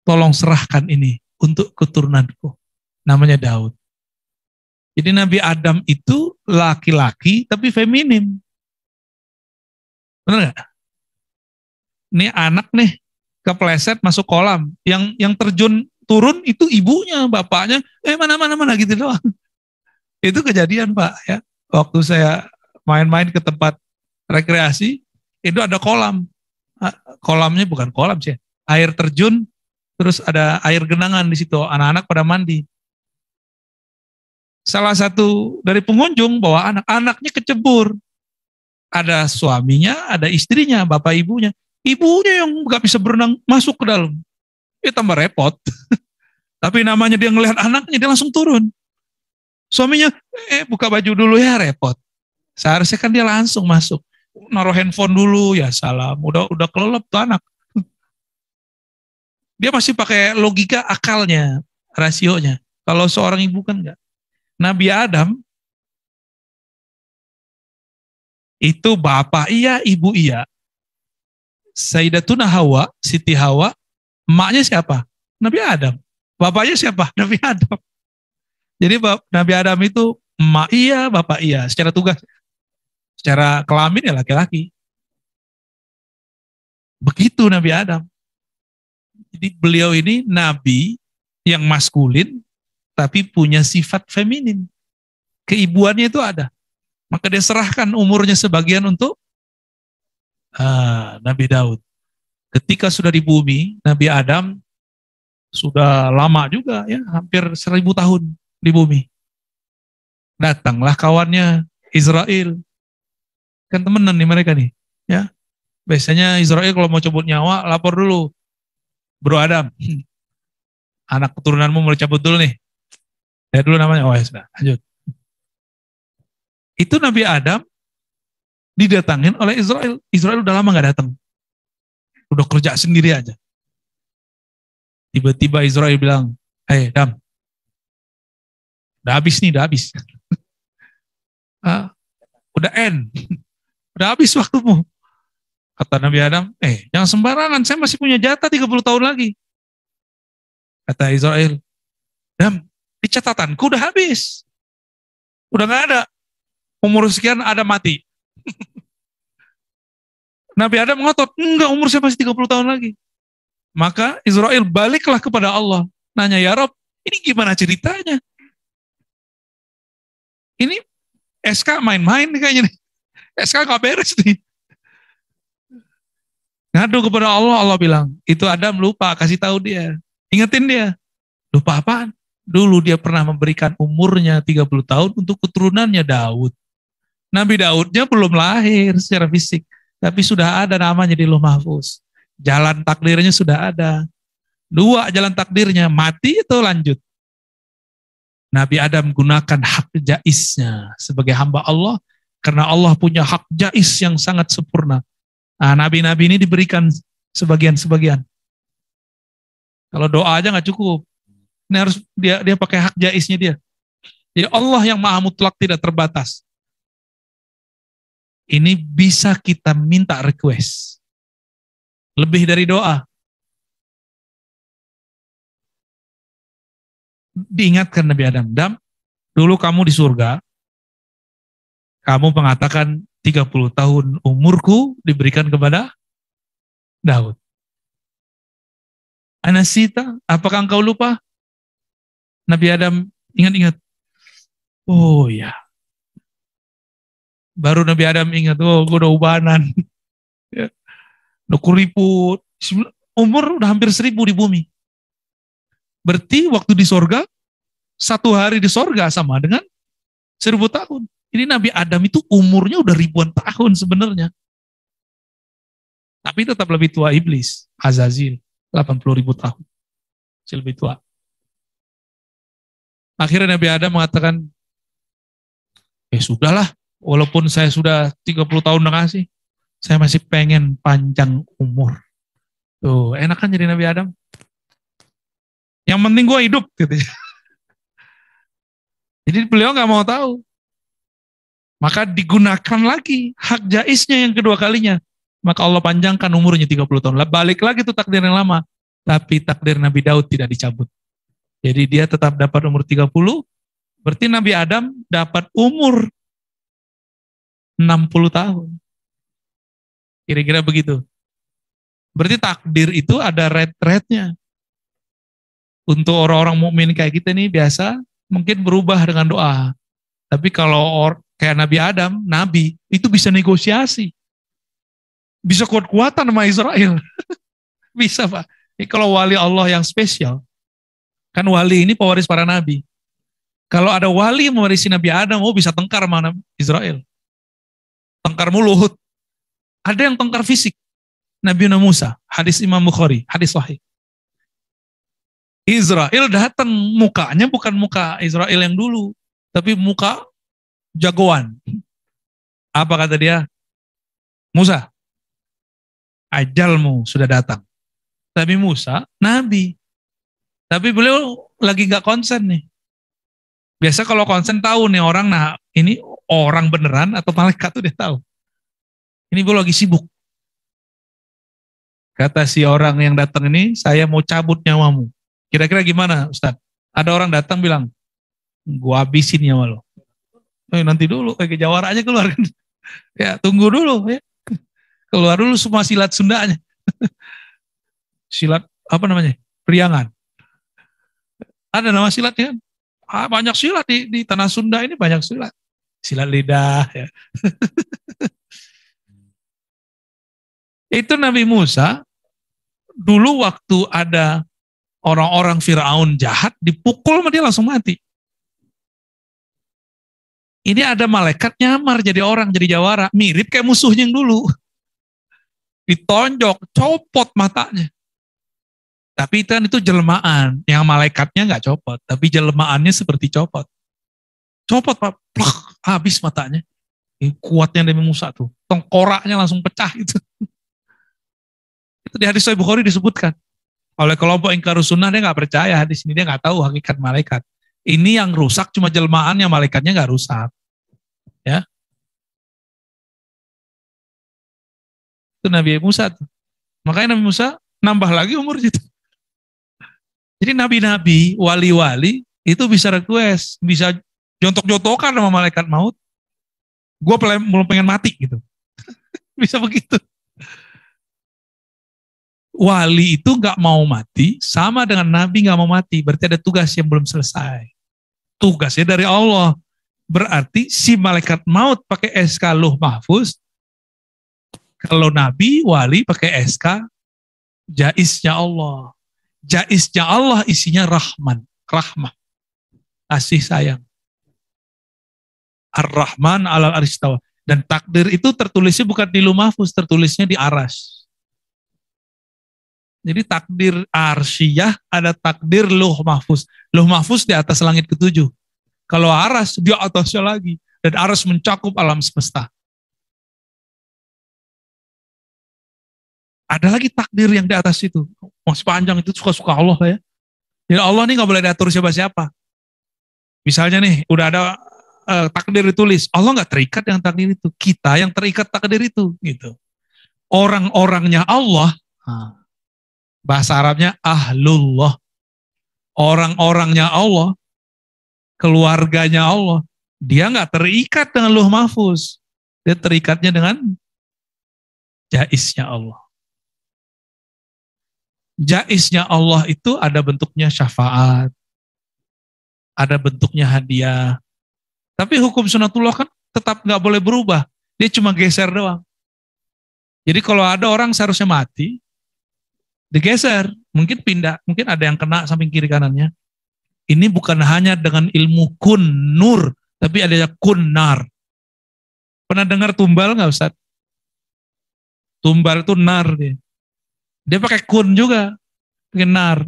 Tolong serahkan ini untuk keturunanku. Namanya Daud. Jadi Nabi Adam itu laki-laki tapi feminim. Benar gak? Ini anak nih, kepleset masuk kolam. Yang terjun turun itu ibunya, bapaknya, mana gitu doang. Itu kejadian Pak ya. Waktu saya main-main ke tempat rekreasi, itu ada kolam. Kolamnya bukan kolam sih, air terjun, terus ada air genangan di situ, anak-anak pada mandi. Salah satu dari pengunjung bawa anak-anaknya kecebur. Ada suaminya, ada istrinya, bapak ibunya. Ibunya yang gak bisa berenang masuk ke dalam. Tambah repot. Tapi namanya dia ngelihat anaknya, dia langsung turun. Suaminya, buka baju dulu ya, repot. Seharusnya kan dia langsung masuk. Naruh handphone dulu, ya salam. Udah kelelep tuh anak. Dia masih pakai logika akalnya, rasionya. Kalau seorang ibu kan enggak. Nabi Adam, itu bapak iya, ibu iya. Sayyidatuna Hawa, Siti Hawa, emaknya siapa? Nabi Adam. Bapaknya siapa? Nabi Adam. Jadi Nabi Adam itu emak iya, bapak iya. Secara tugas. Secara kelamin ya laki-laki. Begitu Nabi Adam. Jadi beliau ini nabi yang maskulin, tapi punya sifat feminin. Keibuannya itu ada. Maka dia serahkan umurnya sebagian untuk Nabi Daud. Ketika sudah di bumi, Nabi Adam sudah lama juga ya, hampir 1000 tahun di bumi. Datanglah kawannya Israel. Kan temenan nih mereka nih, ya. Biasanya Israel kalau mau cabut nyawa, lapor dulu. Bro Adam, anak keturunanmu mulai cabut dulu nih. Lihat dulu namanya, oh ya sudah, lanjut. Itu Nabi Adam didatangin oleh Israel. Israel udah lama gak datang. Udah kerja sendiri aja. Tiba-tiba Israel bilang, hey Adam, udah habis nih, udah habis. Udah end. Udah habis waktumu. Kata Nabi Adam, jangan sembarangan, saya masih punya jatah 30 tahun lagi. Kata Israel, Adam, di catatanku udah habis. Udah gak ada. Umur sekian ada mati. Nabi Adam ngotot, enggak, umur saya masih 30 tahun lagi. Maka Israel baliklah kepada Allah. Nanya, ya Rob, ini gimana ceritanya? Ini SK main-main nih kayaknya nih. SK gak beres nih. Ngadu kepada Allah, Allah bilang, itu Adam lupa, kasih tahu dia. Ingetin dia. Lupa apaan? Dulu dia pernah memberikan umurnya 30 tahun untuk keturunannya Daud. Nabi Daudnya belum lahir secara fisik, tapi sudah ada namanya di Lauh Mahfuz. Jalan takdirnya sudah ada. 2 jalan takdirnya, mati atau lanjut. Nabi Adam gunakan hak jaisnya sebagai hamba Allah, karena Allah punya hak jais yang sangat sempurna. Nah, nabi-nabi ini diberikan sebagian-sebagian. Kalau doa aja nggak cukup. Ini harus dia pakai hak jaisnya dia. Jadi Allah yang maha mutlak tidak terbatas. Ini bisa kita minta request. Lebih dari doa. Diingatkan Nabi Adam, dulu kamu di surga, kamu mengatakan 30 tahun umurku diberikan kepada Daud. Anasita, apakah engkau lupa? Nabi Adam ingat-ingat. Oh ya. Baru Nabi Adam ingat, oh gue udah ubanan. Udah kuriput. Umur udah hampir 1000 di bumi. Berarti waktu di sorga, 1 hari di sorga sama dengan 1000 tahun. Ini Nabi Adam itu umurnya udah ribuan tahun sebenarnya. Tapi tetap lebih tua iblis. Azazil, 80.000 tahun. Masih lebih tua. Akhirnya Nabi Adam mengatakan, sudahlah, walaupun saya sudah 30 tahun ngasih, saya masih pengen panjang umur. Tuh, enak kan jadi Nabi Adam? Yang penting gue hidup, gitu. Jadi beliau nggak mau tahu. Maka digunakan lagi hak jaisnya yang kedua kalinya. Maka Allah panjangkan umurnya 30 tahun. Balik lagi tuh takdir yang lama. Tapi takdir Nabi Daud tidak dicabut. Jadi dia tetap dapat umur 30. Berarti Nabi Adam dapat umur 60 tahun. Kira-kira begitu. Berarti takdir itu ada rate-rate-nya. Untuk orang-orang mukmin kayak kita nih biasa mungkin berubah dengan doa. Tapi kalau kayak Nabi Adam, Nabi itu bisa negosiasi. Bisa kuat-kuatan sama Israel. Bisa Pak. Ini kalau wali Allah yang spesial. Kan wali ini pewaris para nabi. Kalau ada wali yang mewarisi Nabi Adam, bisa tengkar sama Israel. Tengkar mulut. Ada yang tengkar fisik. Nabi Musa, hadis Imam Bukhari, hadis sahih. Israel datang, mukanya bukan muka Israel yang dulu, tapi muka jagoan. Apa kata dia? Musa, ajalmu sudah datang. Tapi Musa, nabi. Tapi beliau lagi gak konsen nih. Biasa kalau konsen tahu nih orang, nah ini orang beneran atau malaikat tuh dia tahu. Ini beliau lagi sibuk. Kata si orang yang datang ini, saya mau cabut nyawamu. Kira-kira gimana Ustaz? Ada orang datang bilang, gua habisin nyawa lo. Nanti dulu, kayak jawara aja keluar kan. Ya tunggu dulu ya. Keluar dulu semua silat Sundanya. Silat, apa namanya? Priangan. Ada nama silatnya kan? Banyak silat di tanah Sunda ini, banyak silat. Silat lidah ya. Itu Nabi Musa, dulu waktu ada orang-orang Firaun jahat, dipukul dia langsung mati. Ini ada malaikat nyamar jadi orang, jadi jawara. Mirip kayak musuhnya yang dulu. Ditonjok, copot matanya. Tapi itu jelmaan, yang malaikatnya nggak copot, tapi jelmaannya seperti copot. Copot Pak, plak, habis matanya. Ini kuatnya Nabi Musa tuh, tengkoraknya langsung pecah gitu. Itu di hadis Sahih Bukhari disebutkan. Oleh kelompok ingkarus sunnah, dia nggak percaya hadis ini, dia nggak tahu hakikat malaikat. Ini yang rusak cuma jelmaannya, malaikatnya nggak rusak. Ya, itu Nabi Musa tuh. Makanya Nabi Musa nambah lagi umur gitu. Jadi nabi-nabi, wali-wali itu bisa request, bisa jontok-jontokan sama malaikat maut. Gue belum pengen mati gitu. Bisa begitu. Wali itu nggak mau mati, sama dengan nabi nggak mau mati. Berarti ada tugas yang belum selesai. Tugasnya dari Allah. Berarti si malaikat maut pakai SK Lauh Mahfuz. Kalau nabi, wali pakai SK jaisnya Allah. Jaisnya Allah isinya rahman, rahmah, kasih sayang. Ar-Rahman alal aristawa. Dan takdir itu tertulisnya bukan di Lauh Mahfuz, tertulisnya di Aras. Jadi takdir arsyiyah, ada takdir Lauh Mahfuz. Lauh Mahfuz di atas langit ketujuh. Kalau Aras di atasnya lagi. Dan Aras mencakup alam semesta. Ada lagi takdir yang di atas itu. Masih panjang, itu suka-suka Allah ya. Jadi Allah nih gak boleh diatur siapa-siapa. Misalnya nih, udah ada takdir ditulis. Allah gak terikat dengan takdir itu. Kita yang terikat takdir itu. Gitu. Orang-orangnya Allah, bahasa Arabnya ahlullah. Orang-orangnya Allah, keluarganya Allah, dia gak terikat dengan Lauh Mahfuz. Dia terikatnya dengan jaisnya Allah. Jaisnya Allah itu ada bentuknya syafaat, ada bentuknya hadiah. Tapi hukum sunatullah kan tetap nggak boleh berubah. Dia cuma geser doang. Jadi kalau ada orang seharusnya mati, digeser, mungkin pindah, mungkin ada yang kena samping kiri kanannya. Ini bukan hanya dengan ilmu kun nur, tapi ada kun nar. Pernah dengar tumbal nggak Ustaz? Tumbal itu nar dia. Dia pakai kun juga, benar.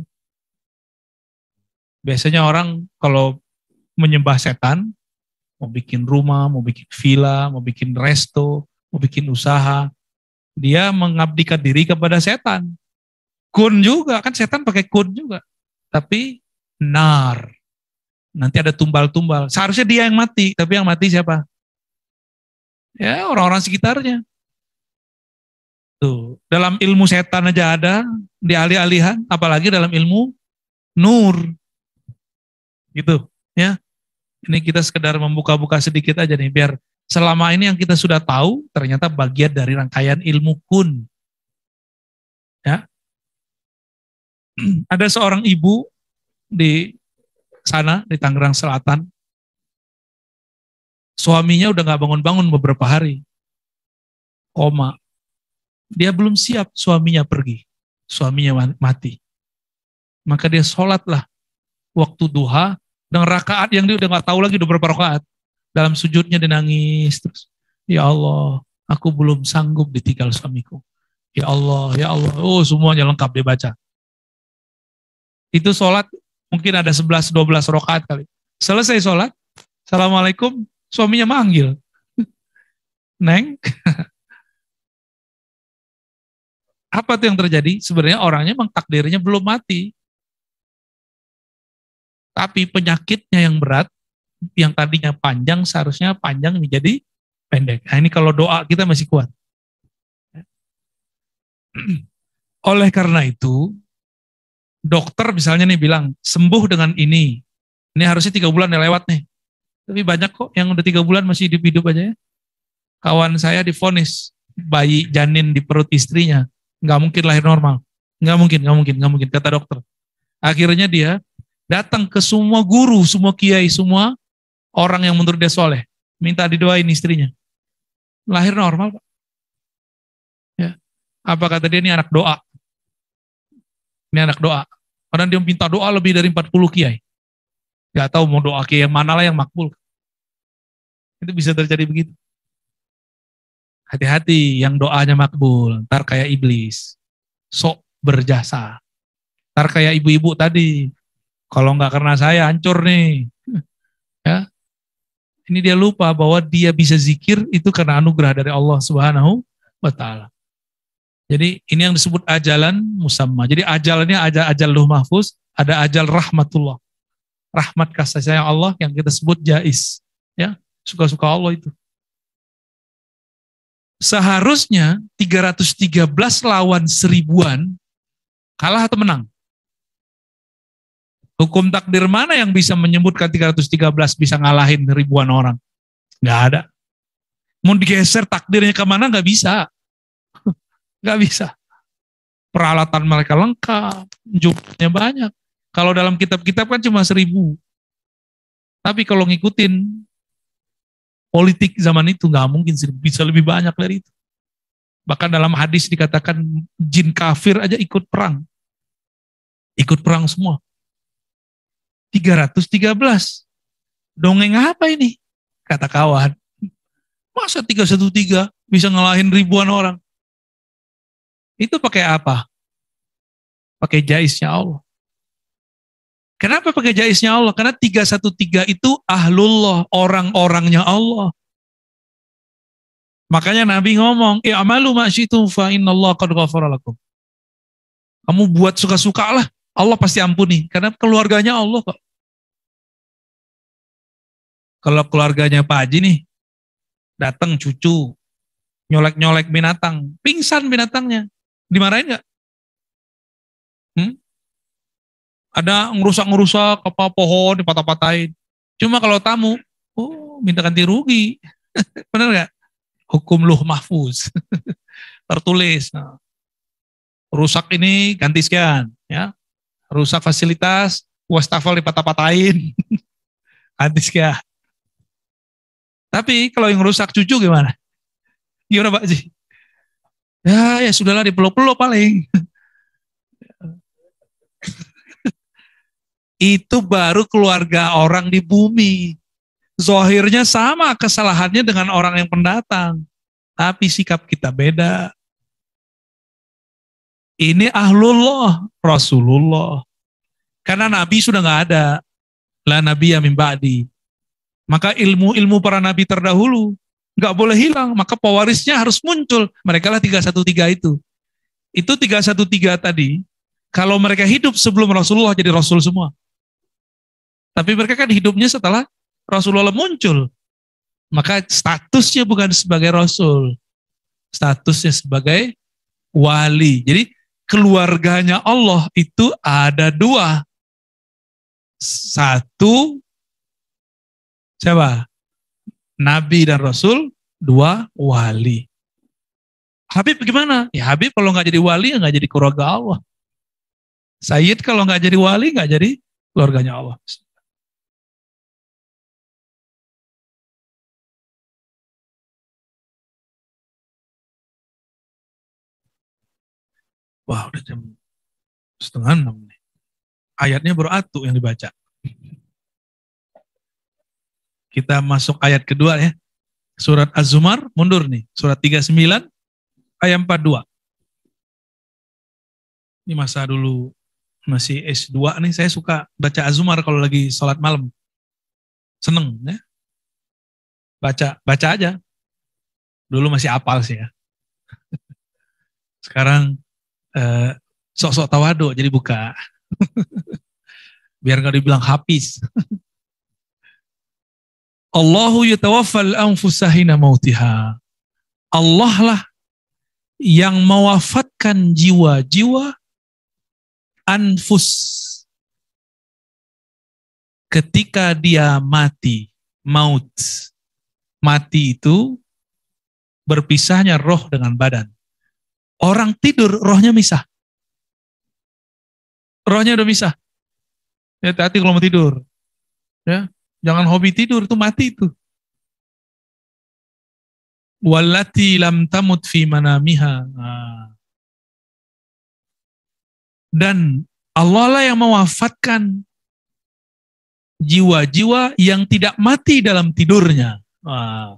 Biasanya orang kalau menyembah setan, mau bikin rumah, mau bikin villa, mau bikin resto, mau bikin usaha, dia mengabdikan diri kepada setan. Kun juga, kan setan pakai kun juga. Tapi nar, nanti ada tumbal-tumbal. Seharusnya dia yang mati, tapi yang mati siapa? Ya orang-orang sekitarnya. Tuh, dalam ilmu setan aja ada, di alih-alihan, apalagi dalam ilmu nur. Gitu, ya. Ini kita sekedar membuka-buka sedikit aja nih, biar selama ini yang kita sudah tahu, ternyata bagian dari rangkaian ilmu kun. Ya. Ada seorang ibu di sana, di Tangerang Selatan, suaminya udah gak bangun-bangun beberapa hari, koma. Dia belum siap suaminya pergi, suaminya mati. Maka dia sholatlah waktu duha, dengan rakaat yang dia udah gak tahu lagi udah berapa rakaat. Dalam sujudnya dia nangis terus. Ya Allah, aku belum sanggup ditinggal suamiku. Ya Allah, ya Allah. Oh, semuanya lengkap dia baca. Itu sholat mungkin ada 11-12 rakaat kali. Selesai sholat, Assalamualaikum, suaminya manggil. Neng, apa tuh yang terjadi? Sebenarnya orangnya memang takdirnya belum mati. Tapi penyakitnya yang berat, yang tadinya panjang, seharusnya panjang menjadi pendek. Nah ini kalau doa kita masih kuat. Oleh karena itu, dokter misalnya nih bilang, sembuh dengan ini. Ini harusnya 3 bulan udah lewat nih. Tapi banyak kok yang udah 3 bulan masih hidup-hidup aja ya. Kawan saya divonis bayi janin di perut istrinya. Nggak mungkin lahir normal. Nggak mungkin, kata dokter. Akhirnya dia datang ke semua guru, semua kiai, semua orang yang menurut dia soleh. Minta didoain istrinya. Lahir normal, Pak. Ya. Apa kata dia, ini anak doa. Ini anak doa. Karena dia minta doa lebih dari 40 kiai. Gak tahu mau doa kiai yang mana lah yang makbul. Itu bisa terjadi begitu. Hati-hati yang doanya makbul. Ntar kayak iblis. Sok berjasa. Ntar kayak ibu-ibu tadi. Kalau nggak karena saya hancur nih. Ya. Ini dia lupa bahwa dia bisa zikir itu karena anugerah dari Allah Subhanahu wa Ta'ala. Jadi ini yang disebut ajalan musamma. Jadi ajalnya ajal luh mahfuz, ada ajal rahmatullah. Rahmat kasih sayang Allah yang kita sebut jais. Ya, suka-suka Allah itu. Seharusnya 313 lawan 1000-an kalah atau menang? Hukum takdir mana yang bisa menyebutkan 313 bisa ngalahin ribuan orang? Nggak ada. Mau digeser takdirnya kemana nggak bisa. Nggak bisa. Peralatan mereka lengkap, jumlahnya banyak. Kalau dalam kitab-kitab kan cuma 1000. Tapi kalau ngikutin politik zaman itu nggak mungkin bisa lebih banyak dari itu. Bahkan dalam hadis dikatakan jin kafir aja ikut perang. Ikut perang semua. 313. Dongeng apa ini? Kata kawan. Masa 313 bisa ngalahin ribuan orang? Itu pakai apa? Pakai jaisnya Allah. Kenapa pakai jaisnya Allah? Karena 313 itu ahlullah, orang-orangnya Allah. Makanya Nabi ngomong, i'malu ma syi'tum fa innallaha qad ghafara lakum. Kamu buat suka-suka lah, Allah pasti ampuni. Karena keluarganya Allah kok. Kalau keluarganya Pak Haji nih, datang cucu, nyolek-nyolek binatang, pingsan binatangnya. Dimarahin nggak? Ada ngerusak-ngerusak apa pohon dipatah-patahin. Cuma kalau tamu, minta ganti rugi. Benar nggak? Hukum luh mahfuz. Tertulis. Nah, rusak ini ganti sekian. Ya. Rusak fasilitas, wastafel dipatah-patahin. Ganti sekian. Tapi kalau yang rusak cucu gimana? Gimana Pak Haji? Ya sudahlah dipeluk-peluk paling. Itu baru keluarga orang di bumi. Zohirnya sama kesalahannya dengan orang yang pendatang. Tapi sikap kita beda. Ini ahlullah, Rasulullah. Karena Nabi sudah nggak ada. La nabiyya min ba'di. Maka ilmu-ilmu para nabi terdahulu nggak boleh hilang. Maka pewarisnya harus muncul. Mereka lah 313 itu. Itu 313 tadi. Kalau mereka hidup sebelum Rasulullah jadi Rasul semua. Tapi mereka kan hidupnya setelah Rasulullah muncul. Maka statusnya bukan sebagai Rasul. Statusnya sebagai wali. Jadi keluarganya Allah itu ada dua. Satu, siapa? Nabi dan Rasul. Dua, wali. Habib gimana? Ya Habib kalau nggak jadi wali, nggak jadi keluarga Allah. Sayyid kalau nggak jadi wali, nggak jadi keluarganya Allah. Wah, udah jam 5:30 nih. Ayatnya baru atu yang dibaca. Kita masuk ayat kedua ya. Surat Az-Zumar, mundur nih. Surat 39, ayat 42. Ini masa dulu masih S2 nih, saya suka baca Az-Zumar kalau lagi sholat malam. Seneng ya. Baca aja. Dulu masih apal sih ya. Sekarang sok-sok tawadu jadi buka. Biar nggak dibilang hafiz. Allahu yatawaffal anfusa hina mautiha. Allah lah yang mewafatkan jiwa-jiwa anfus ketika dia mati. Maut. Mati itu berpisahnya roh dengan badan. Orang tidur, rohnya misah. Rohnya udah misah. Ya, hati-hati kalau mau tidur. Ya, jangan hobi tidur, itu mati itu. Wallati lam tamut fi manamiha. Nah. Dan Allah lah yang mewafatkan jiwa-jiwa yang tidak mati dalam tidurnya. Nah,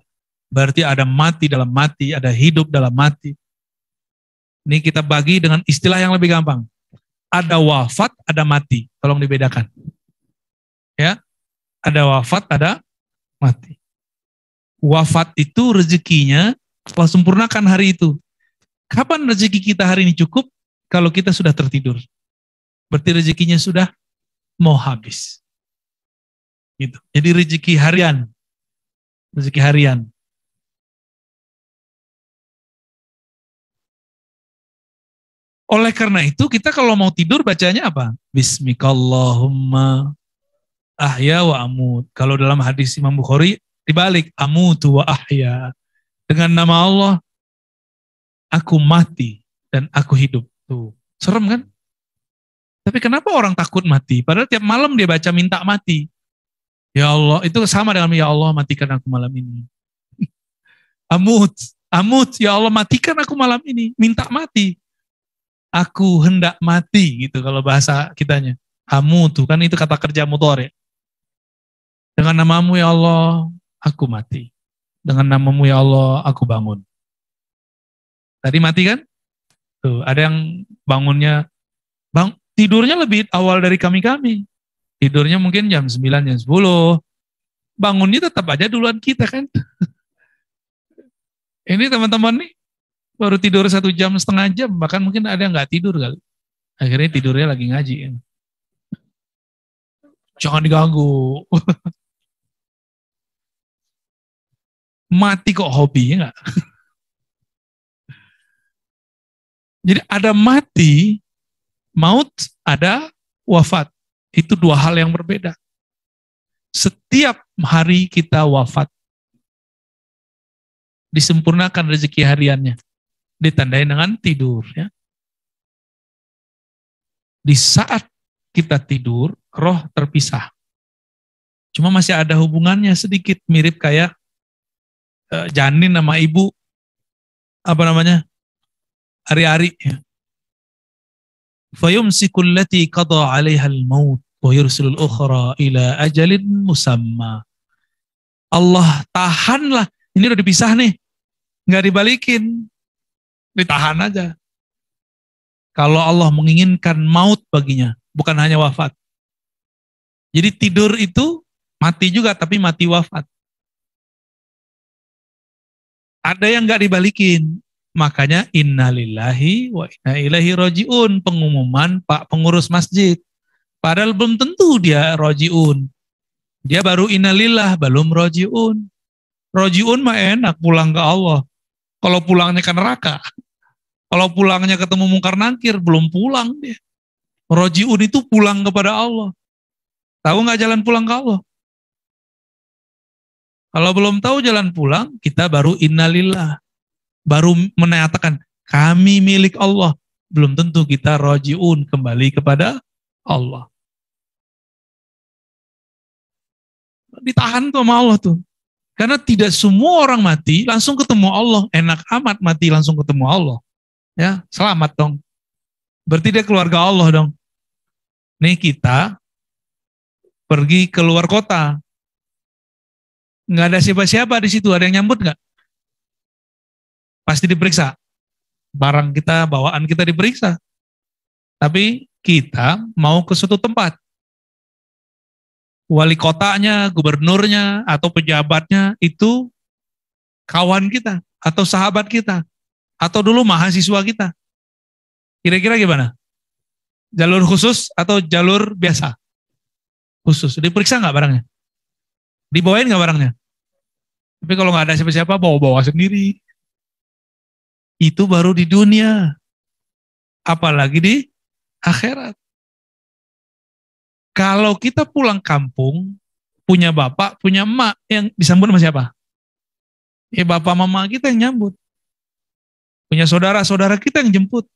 berarti ada mati dalam mati, ada hidup dalam mati. Ini kita bagi dengan istilah yang lebih gampang. Ada wafat, ada mati. Tolong dibedakan. Ya, ada wafat, ada mati. Wafat itu rezekinya Allah sempurnakan hari itu. Kapan rezeki kita hari ini cukup? Kalau kita sudah tertidur. Berarti rezekinya sudah mau habis. Gitu. Jadi rezeki harian. Rezeki harian. Oleh karena itu kita kalau mau tidur bacanya apa? Bismikallahumma ahya wa amut. Kalau dalam hadis Imam Bukhari dibalik amutu wa ahya. Dengan nama Allah aku mati dan aku hidup. Tuh, serem kan? Tapi kenapa orang takut mati? Padahal tiap malam dia baca minta mati. Ya Allah, itu sama dengan ya Allah matikan aku malam ini. Amut, amut, ya Allah matikan aku malam ini. Minta mati. Aku hendak mati gitu kalau bahasa kitanya. Amutu kan itu kata kerja mudhari. Dengan namamu ya Allah, aku mati. Dengan namamu ya Allah, aku bangun. Tadi mati kan? Tuh, ada yang bangunnya, tidurnya lebih awal dari kami-kami. Tidurnya mungkin jam 9, jam 10. Bangunnya tetap aja duluan kita kan. Ini teman-teman nih, baru tidur 1,5 jam, bahkan mungkin ada yang nggak tidur kali. Akhirnya tidurnya lagi ngaji. Jangan diganggu. Mati kok hobinya nggak? Jadi ada mati, maut, ada wafat. Itu dua hal yang berbeda. Setiap hari kita wafat. Disempurnakan rezeki hariannya. Ditandai dengan tidur. Ya. Di saat kita tidur, roh terpisah. Cuma masih ada hubungannya sedikit, mirip kayak janin sama ibu, apa namanya, ari-ari. Ya. Fayumsikul lati qada 'alaiha al-maut wa yursilul ukhra ila ajalin musamma. Allah tahanlah, ini udah dipisah nih, nggak dibalikin. Ditahan aja. Kalau Allah menginginkan maut baginya, bukan hanya wafat. Jadi tidur itu mati juga, tapi mati wafat. Ada yang nggak dibalikin. Makanya innalillahi wa inna ilaihi roji'un, pengumuman Pak pengurus masjid. Padahal belum tentu dia roji'un. Dia baru innalillah, belum roji'un. Roji'un mah enak, pulang ke Allah. Kalau pulangnya ke neraka, kalau pulangnya ketemu mungkar nakir, belum pulang dia. Roji'un itu pulang kepada Allah. Tahu nggak jalan pulang ke Allah? Kalau belum tahu jalan pulang, kita baru innalillah. Baru menyatakan, kami milik Allah. Belum tentu kita roji'un, kembali kepada Allah. Ditahan tuh sama Allah tuh. Karena tidak semua orang mati langsung ketemu Allah. Enak amat mati langsung ketemu Allah. Ya, selamat dong. Berarti dia keluarga Allah dong. Nih kita pergi keluar kota. Nggak ada siapa-siapa di situ. Ada yang nyambut nggak? Pasti diperiksa. Barang kita, bawaan kita diperiksa. Tapi kita mau ke suatu tempat. Wali kotanya, gubernurnya, atau pejabatnya itu kawan kita, atau sahabat kita, atau dulu mahasiswa kita. Kira-kira gimana? Jalur khusus atau jalur biasa? Khusus. Diperiksa nggak barangnya? Dibawain nggak barangnya? Tapi kalau nggak ada siapa-siapa, bawa-bawa sendiri. Itu baru di dunia. Apalagi di akhirat. Kalau kita pulang kampung, punya bapak, punya emak, yang disambut sama siapa? Ya bapak mama kita yang nyambut. Punya saudara-saudara kita yang jemput.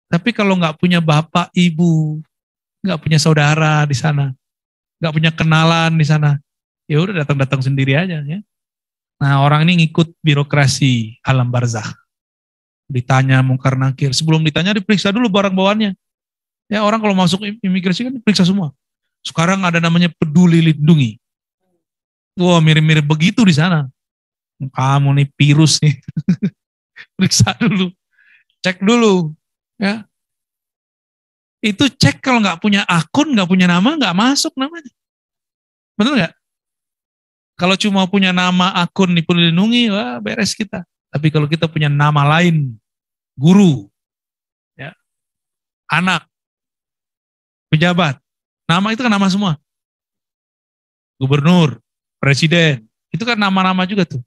Tapi kalau nggak punya bapak, ibu, nggak punya saudara di sana, nggak punya kenalan di sana, ya udah datang-datang sendiri aja ya. Nah orang ini ngikut birokrasi alam barzakh. Ditanya mungkar nakir, sebelum ditanya diperiksa dulu barang bawaannya. Ya orang kalau masuk imigrasi kan diperiksa semua. Sekarang ada namanya peduli lindungi. Wah mirip-mirip begitu di sana. Kamu nih virus nih. Periksa dulu. Cek dulu. Ya. Itu cek kalau nggak punya akun, nggak punya nama, nggak masuk namanya. Benar nggak? Kalau cuma punya nama akun di peduli lindungi, wah beres kita. Tapi kalau kita punya nama lain, guru, ya, anak, pejabat, nama itu kan nama semua. Gubernur, presiden, itu kan nama-nama juga tuh.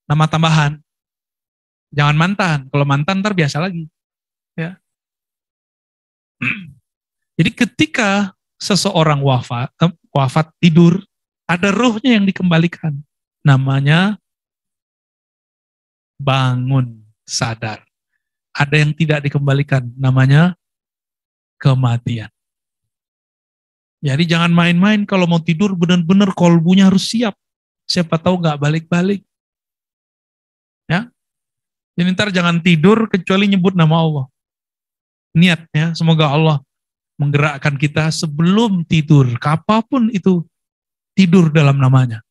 Nama tambahan. Jangan mantan, kalau mantan ntar biasa lagi. Ya. Jadi ketika seseorang wafat tidur, ada ruhnya yang dikembalikan. Namanya bangun, sadar. Ada yang tidak dikembalikan, namanya kematian. Jadi jangan main-main kalau mau tidur benar-benar kolbunya harus siap. Siapa tahu nggak balik-balik. Ya. Jadi ntar jangan tidur kecuali nyebut nama Allah. Niatnya semoga Allah menggerakkan kita sebelum tidur. Apapun itu tidur dalam namanya.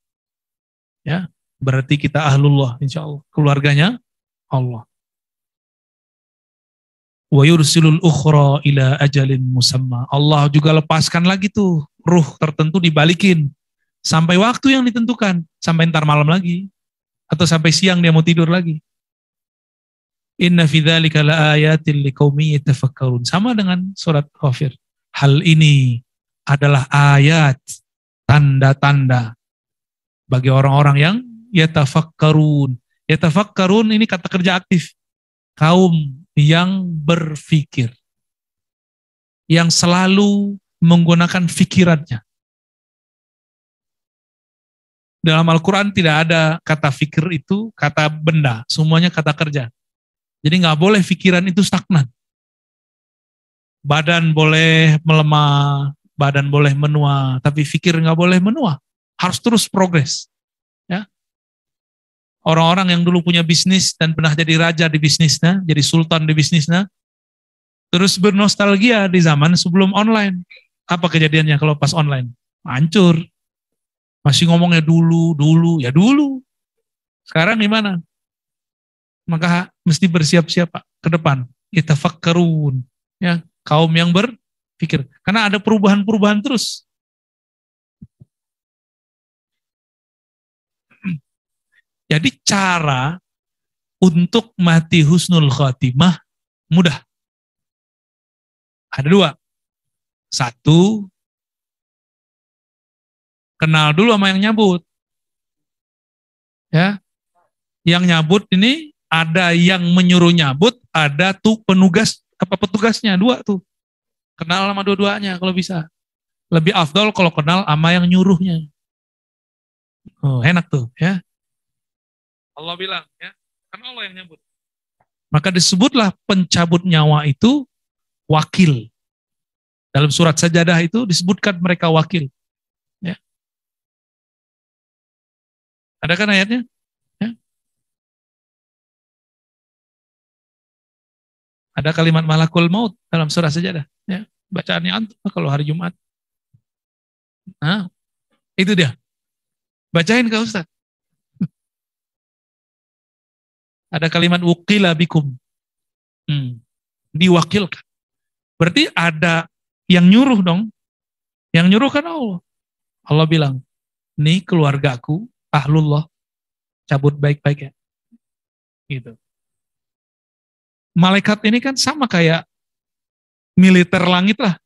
Ya. Berarti kita ahlullah insya Allah. Keluarganya Allah. Wa yursilul ukhra ila ajalin musamma. Allah juga lepaskan lagi tuh ruh tertentu dibalikin sampai waktu yang ditentukan, sampai ntar malam lagi atau sampai siang dia mau tidur lagi. Inna fi dzalika laayatil liqaumin yatafakkarun. Sama dengan surat Ghafir. Hal ini adalah ayat, tanda-tanda bagi orang-orang yang yatafakkarun. Yatafakkarun ini kata kerja aktif. Kaum yang berfikir, yang selalu menggunakan fikirannya. Dalam Al-Quran tidak ada kata fikir itu kata benda, semuanya kata kerja. Jadi nggak boleh pikiran itu stagnan. Badan boleh melemah, badan boleh menua, tapi fikir nggak boleh menua, harus terus progres. Ya. Orang-orang yang dulu punya bisnis dan pernah jadi raja di bisnisnya, jadi sultan di bisnisnya, terus bernostalgia di zaman sebelum online. Apa kejadiannya kalau pas online? Hancur. Masih ngomongnya dulu, ya dulu. Sekarang gimana? Maka mesti bersiap-siap Pak, ke depan. Yatafakkarun. Ya, kaum yang berpikir. Karena ada perubahan-perubahan terus. Jadi cara untuk mati husnul khatimah mudah. Ada dua. Satu, kenal dulu sama yang nyabut. Ya, yang nyabut ini ada yang menyuruh nyabut, ada tuh petugasnya, dua tuh. Kenal sama dua-duanya kalau bisa. Lebih afdol kalau kenal sama yang nyuruhnya. Oh, enak tuh, ya. Allah bilang, ya, kan Allah yang nyabut. Maka disebutlah pencabut nyawa itu wakil. Dalam surat Sajadah itu disebutkan mereka wakil. Ya. Ada kan ayatnya? Ya. Ada kalimat malakul maut dalam surat Sajadah. Ya. Bacaannya antum kalau hari Jumat. Nah, itu dia. Bacain ke Ustaz. Ada kalimat wukila bikum. Diwakilkan. Berarti ada yang nyuruh dong. Yang nyuruh kan Allah. Allah bilang, nih keluargaku, ahlullah, cabut baik-baik ya. Gitu. Malaikat ini kan sama kayak militer langit lah.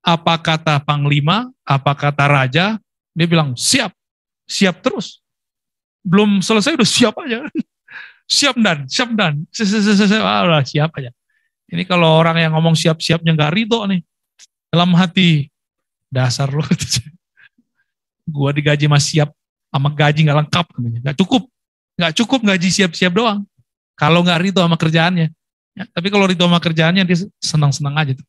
Apa kata panglima, apa kata raja, dia bilang siap, siap terus. Belum selesai udah siap aja. Siap dan, siap aja. Ini kalau orang yang ngomong siap-siapnya nggak ridho nih, dalam hati, dasar lo. Gua digaji masih siap, sama gaji nggak lengkap. Nggak cukup gaji siap-siap doang. Kalau nggak ridho sama kerjaannya. Ya, tapi kalau ridho sama kerjaannya, dia senang-senang aja tuh.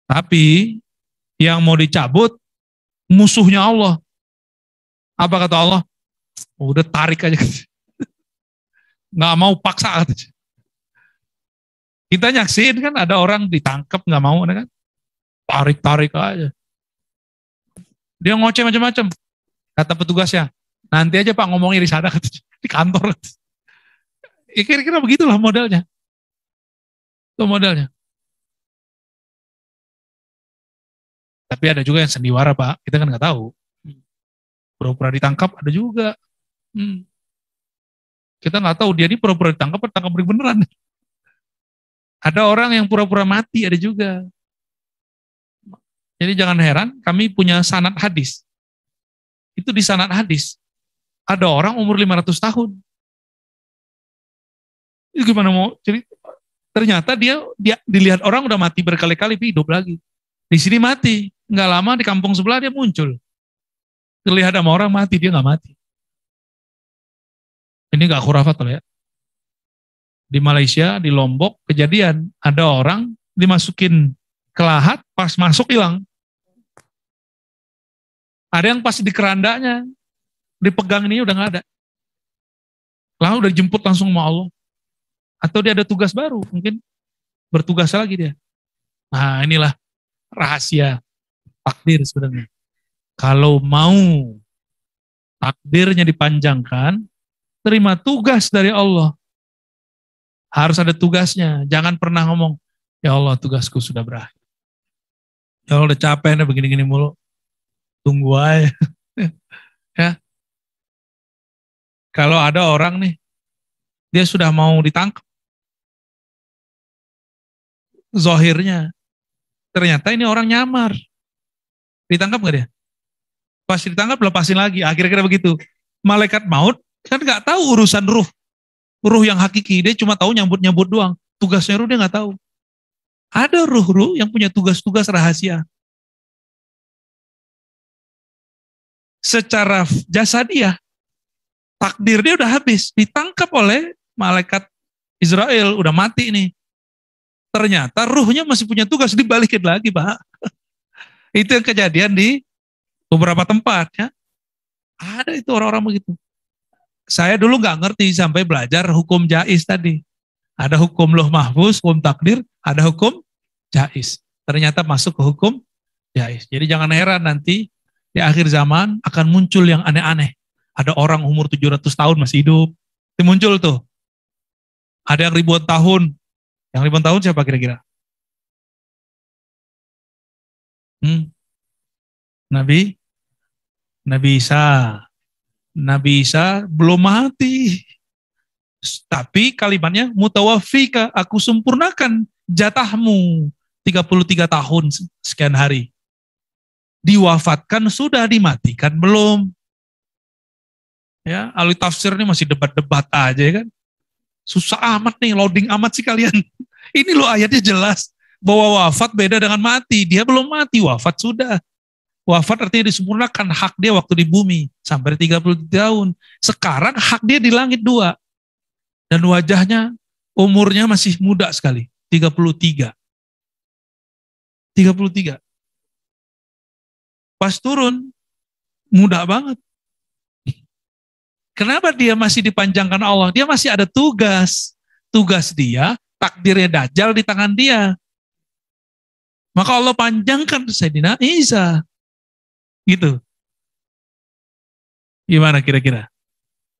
Tapi yang mau dicabut musuhnya Allah. Apa kata Allah? Udah tarik aja. Nggak mau paksa. Kita nyaksiin kan ada orang ditangkap nggak mau, kan? Tarik-tarik aja. Dia ngoceh macam-macam. Kata petugasnya, nanti aja Pak ngomongnya di sana di kantor. Ya kira-kira begitulah modelnya. Itu modelnya. Tapi ada juga yang sandiwara Pak, kita kan nggak tahu. Pura-pura ditangkap ada juga. Kita nggak tahu dia ini pura-pura ditangkap beneran. Ada orang yang pura-pura mati ada juga. Jadi jangan heran, kami punya sanad hadis. Itu di sanad hadis. Ada orang umur 500 tahun. Itu gimana mau cerita? Ternyata dia dilihat orang udah mati berkali-kali, hidup lagi. Di sini mati. Nggak lama di kampung sebelah dia muncul. Terlihat sama orang mati, dia nggak mati. Ini nggak khurafat loh ya. Di Malaysia, di Lombok, kejadian ada orang dimasukin ke lahat, pas masuk hilang. Ada yang pas di kerandanya, dipegang ini udah nggak ada. Lalu udah dijemput langsung sama Allah. Atau dia ada tugas baru, mungkin bertugas lagi dia. Nah inilah rahasia takdir sebenarnya. Kalau mau takdirnya dipanjangkan, terima tugas dari Allah. Harus ada tugasnya. Jangan pernah ngomong, ya Allah tugasku sudah berakhir. Ya Allah udah capek nih begini-gini mulu. Tunggu aja. Ya. Kalau ada orang nih, dia sudah mau ditangkap. Zohirnya. Ternyata ini orang nyamar. Ditangkap gak dia? Pas ditangkap lepasin lagi. Akhirnya begitu. Malaikat maut kan gak tahu urusan ruh. Ruh yang hakiki, dia cuma tahu nyambut-nyambut doang. Tugasnya ruh dia nggak tahu. Ada ruh-ruh yang punya tugas-tugas rahasia. Secara jasadiah, takdir dia udah habis. Ditangkap oleh malaikat Israel, udah mati nih. Ternyata ruhnya masih punya tugas, dibalikin lagi Pak. Itu yang kejadian di beberapa tempat. Ya. Ada itu orang-orang begitu. Saya dulu nggak ngerti sampai belajar hukum jais tadi. Ada hukum loh mahfuz, hukum takdir, ada hukum jais. Ternyata masuk ke hukum jais. Jadi jangan heran nanti di akhir zaman akan muncul yang aneh-aneh. Ada orang umur 700 tahun masih hidup. Itu muncul tuh. Ada yang ribuan tahun. Yang ribuan tahun siapa kira-kira? Nabi Nabi Isa. Nabi Isa belum mati. Tapi kalimatnya mutawafika, aku sempurnakan jatahmu 33 tahun sekian hari. Diwafatkan sudah, dimatikan belum. Ya, ahli tafsir ini masih debat-debat aja ya kan. Susah amat nih, loading amat sih kalian. Ini loh ayatnya jelas bahwa wafat beda dengan mati. Dia belum mati, wafat sudah. Wafat artinya disempurnakan hak dia waktu di bumi sampai 30 tahun. Sekarang hak dia di langit 2. Dan wajahnya umurnya masih muda sekali, 33. 33. Pas turun muda banget. Kenapa dia masih dipanjangkan Allah? Dia masih ada tugas. Tugas dia, takdirnya Dajjal di tangan dia. Maka Allah panjangkan Sayyidina Isa. Gitu. Gimana kira-kira?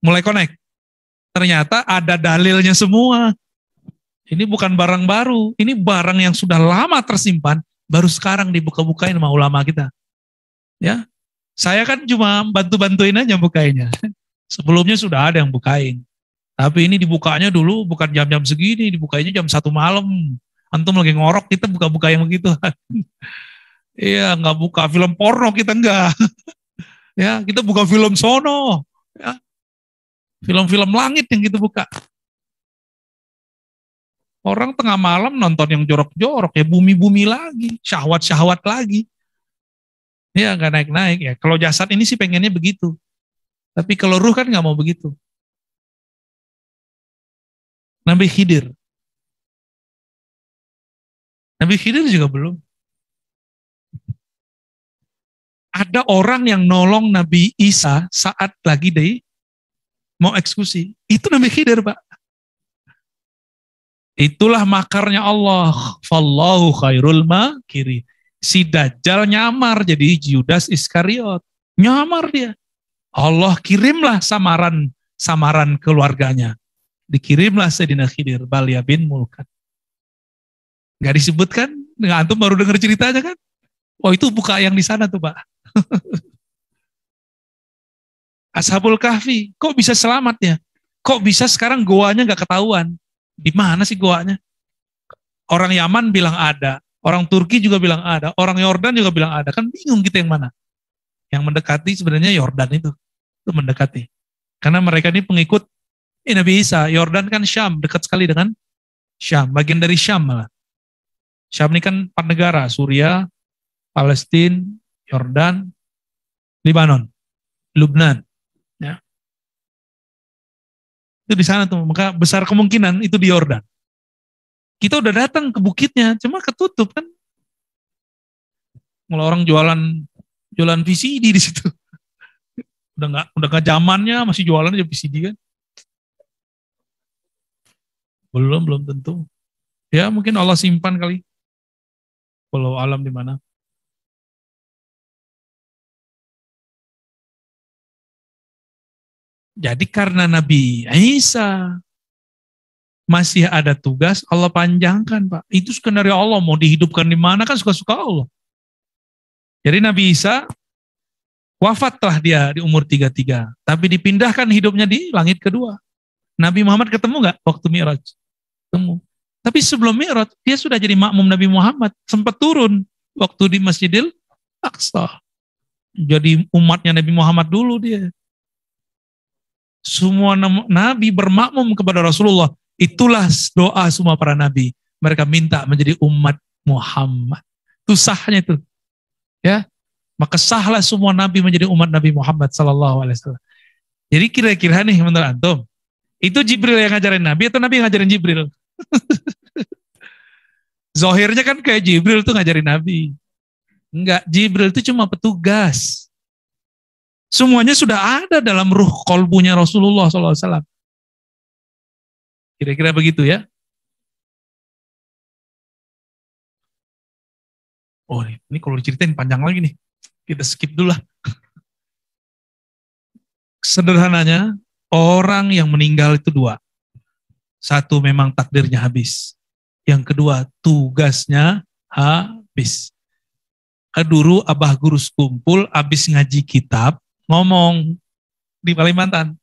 Mulai connect. Ternyata ada dalilnya semua. Ini bukan barang baru. Ini barang yang sudah lama tersimpan. Baru sekarang dibuka-bukain sama ulama kita. Ya, saya kan cuma bantu-bantuin aja bukainya. Sebelumnya sudah ada yang bukain. Tapi ini dibukanya dulu bukan jam-jam segini. Dibukainya jam 1 malam. Antum lagi ngorok, kita buka-buka yang begitu. Iya, nggak buka film porno, kita enggak. Ya, kita buka film sono. Ya, film-film langit yang kita buka. Orang tengah malam nonton yang jorok-jorok, ya bumi-bumi lagi, syahwat-syahwat lagi. Ya, nggak naik-naik ya. Kalau jasad ini sih pengennya begitu. Tapi kalau ruh kan nggak mau begitu. Nabi Khidir. Nabi Khidir juga belum. Ada orang yang nolong Nabi Isa saat lagi mau eksekusi. Itu Nabi Khidir, Pak. Itulah makarnya Allah. Fallahu khairul makiri. Si Dajjal nyamar jadi Judas Iskariot. Nyamar dia. Allah kirimlah samaran keluarganya. Dikirimlah Sayyidina Khidir, Balya bin Mulkan. Gak disebutkan? Antum baru dengar ceritanya kan? Oh, itu buka yang di sana tuh, Pak. Ashabul Kahfi, kok bisa selamat ya? Kok bisa sekarang goanya gak ketahuan? Di mana sih goanya? Orang Yaman bilang ada, orang Turki juga bilang ada, orang Yordan juga bilang ada. Kan bingung kita yang mana? Yang mendekati sebenarnya Yordan itu mendekati. Karena mereka ini pengikut Nabi Isa. Yordan kan Syam, dekat sekali dengan Syam, bagian dari Syam malah. Syam ini kan 4 negara, Suriah, Palestina, Yordan, Lebanon, Lubnan. Ya. Itu di sana tuh, maka besar kemungkinan itu di Yordan. Kita udah datang ke bukitnya, cuma ketutup kan. Mulai orang jualan VCD di situ. Udah nggak zamannya, masih jualan aja VCD kan. Belum tentu. Ya mungkin Allah simpan kali. Walau alam di mana. Jadi karena Nabi Isa masih ada tugas, Allah panjangkan, Pak. Itu skenario Allah, mau dihidupkan di mana kan suka-suka Allah. Jadi Nabi Isa wafatlah dia di umur 33, tapi dipindahkan hidupnya di langit kedua. Nabi Muhammad ketemu nggak waktu Mi'raj? Ketemu. Tapi sebelum Mi'raj, dia sudah jadi makmum Nabi Muhammad. Sempat turun waktu di Masjidil Aqsa. Jadi umatnya Nabi Muhammad dulu dia. Semua nabi bermakmum kepada Rasulullah. Itulah doa semua para nabi. Mereka minta menjadi umat Muhammad. Itu sahnya itu. Ya. Maka sahlah semua nabi menjadi umat Nabi Muhammad sallallahu alaihi wasallam. Jadi kira-kira nih menurut antum, itu Jibril yang ngajarin Nabi atau Nabi yang ngajarin Jibril? Zohirnya kan kayak Jibril tuh ngajarin Nabi. Enggak, Jibril itu cuma petugas. Semuanya sudah ada dalam ruh kolbunya Rasulullah SAW. Kira-kira begitu ya. Oh ini kalau diceritain panjang lagi nih. Kita skip dulu lah. Sederhananya, orang yang meninggal itu 2. Satu, memang takdirnya habis. Yang kedua, tugasnya habis. Dulu abah guru kumpul, habis ngaji kitab, ngomong di Kalimantan.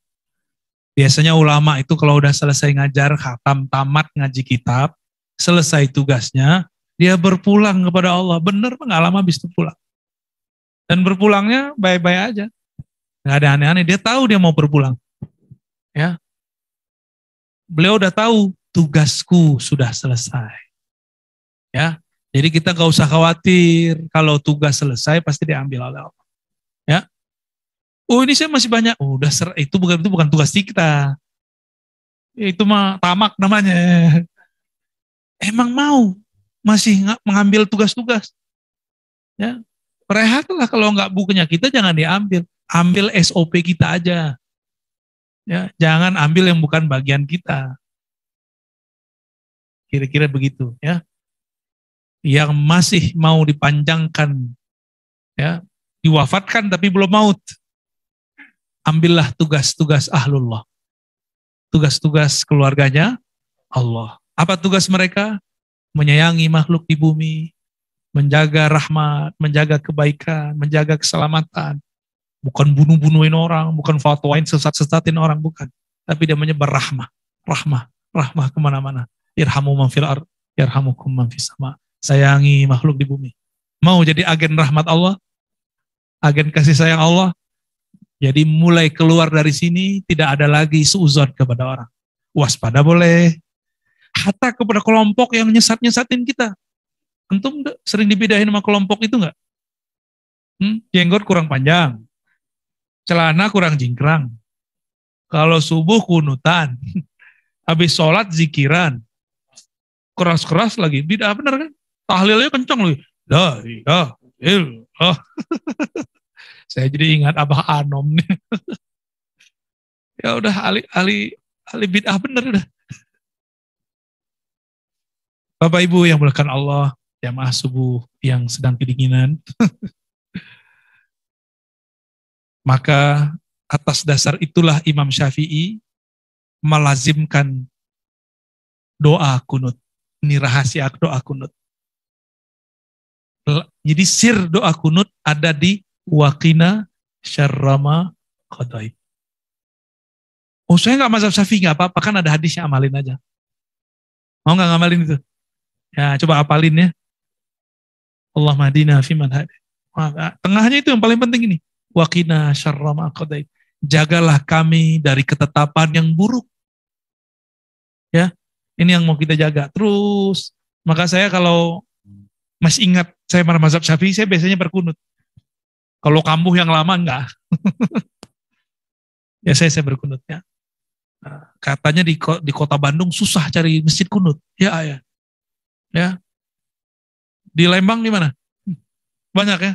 Biasanya ulama itu kalau udah selesai ngajar, khatam, tamat ngaji kitab, selesai tugasnya, dia berpulang kepada Allah. Bener pengalaman habis itu pulang. Dan berpulangnya baik-baik aja. Nggak ada aneh-aneh, dia tahu dia mau berpulang. Ya, beliau udah tahu tugasku sudah selesai. Ya, jadi kita nggak usah khawatir kalau tugas selesai pasti diambil oleh Allah. Ya, oh ini saya masih banyak. Oh, udah itu bukan tugas kita. Itu mah tamak namanya. Emang mau masih mengambil tugas-tugas. Ya, rehatlah kalau nggak bukunya kita jangan diambil. Ambil SOP kita aja. Ya, jangan ambil yang bukan bagian kita. Kira-kira begitu ya. Yang masih mau dipanjangkan ya, diwafatkan tapi belum maut. Ambillah tugas-tugas ahlullah. Tugas-tugas keluarganya Allah. Apa tugas mereka? Menyayangi makhluk di bumi, menjaga rahmat, menjaga kebaikan, menjaga keselamatan. Bukan bunuh-bunuhin orang, bukan fatwain sesat-sesatin orang, bukan. Tapi dia menyebar rahmah, rahmah kemana-mana. Irhamu man fil ard, yarhamukum man fis sama. Sayangi makhluk di bumi. Mau jadi agen rahmat Allah, agen kasih sayang Allah. Jadi mulai keluar dari sini tidak ada lagi suuzon kepada orang. Waspada boleh. Hatta kepada kelompok yang nyesat-nyesatin kita. Antum sering dibedain sama kelompok itu enggak? Jenggot kurang panjang, celana kurang jingkrang. Kalau subuh kunutan, habis sholat zikiran, keras-keras lagi, bidah bener kan? Tahlilnya kencang loh. La ilaha illallah. Saya jadi ingat Abah Anom nih. Ya udah ahli bid'ah bener udah. Bapak Ibu yang mulakan Allah, jamaah subuh yang sedang kedinginan. Maka atas dasar itulah Imam Syafi'i melazimkan doa kunut. Ini rahasia doa kunut. Jadi sir doa kunut ada di waqina syarrama qadaib. Oh saya nggak mazhab Syafi'i, nggak apa-apa, kan ada hadisnya, amalin aja. Mau nggak ngamalin itu? Ya coba apalin ya. Allah madina fiman hadi. Tengahnya itu yang paling penting ini. Waqina syarrama qadaib. Jagalah kami dari ketetapan yang buruk. Ya, ini yang mau kita jaga. Terus, maka saya kalau masih ingat saya mazhab Syafi'i, saya biasanya berkunut. Kalau kambuh yang lama enggak. Ya saya berkunut ya. Katanya di kota Bandung susah cari masjid kunut. Ya, ya. Ya. Di Lembang di mana? Banyak ya.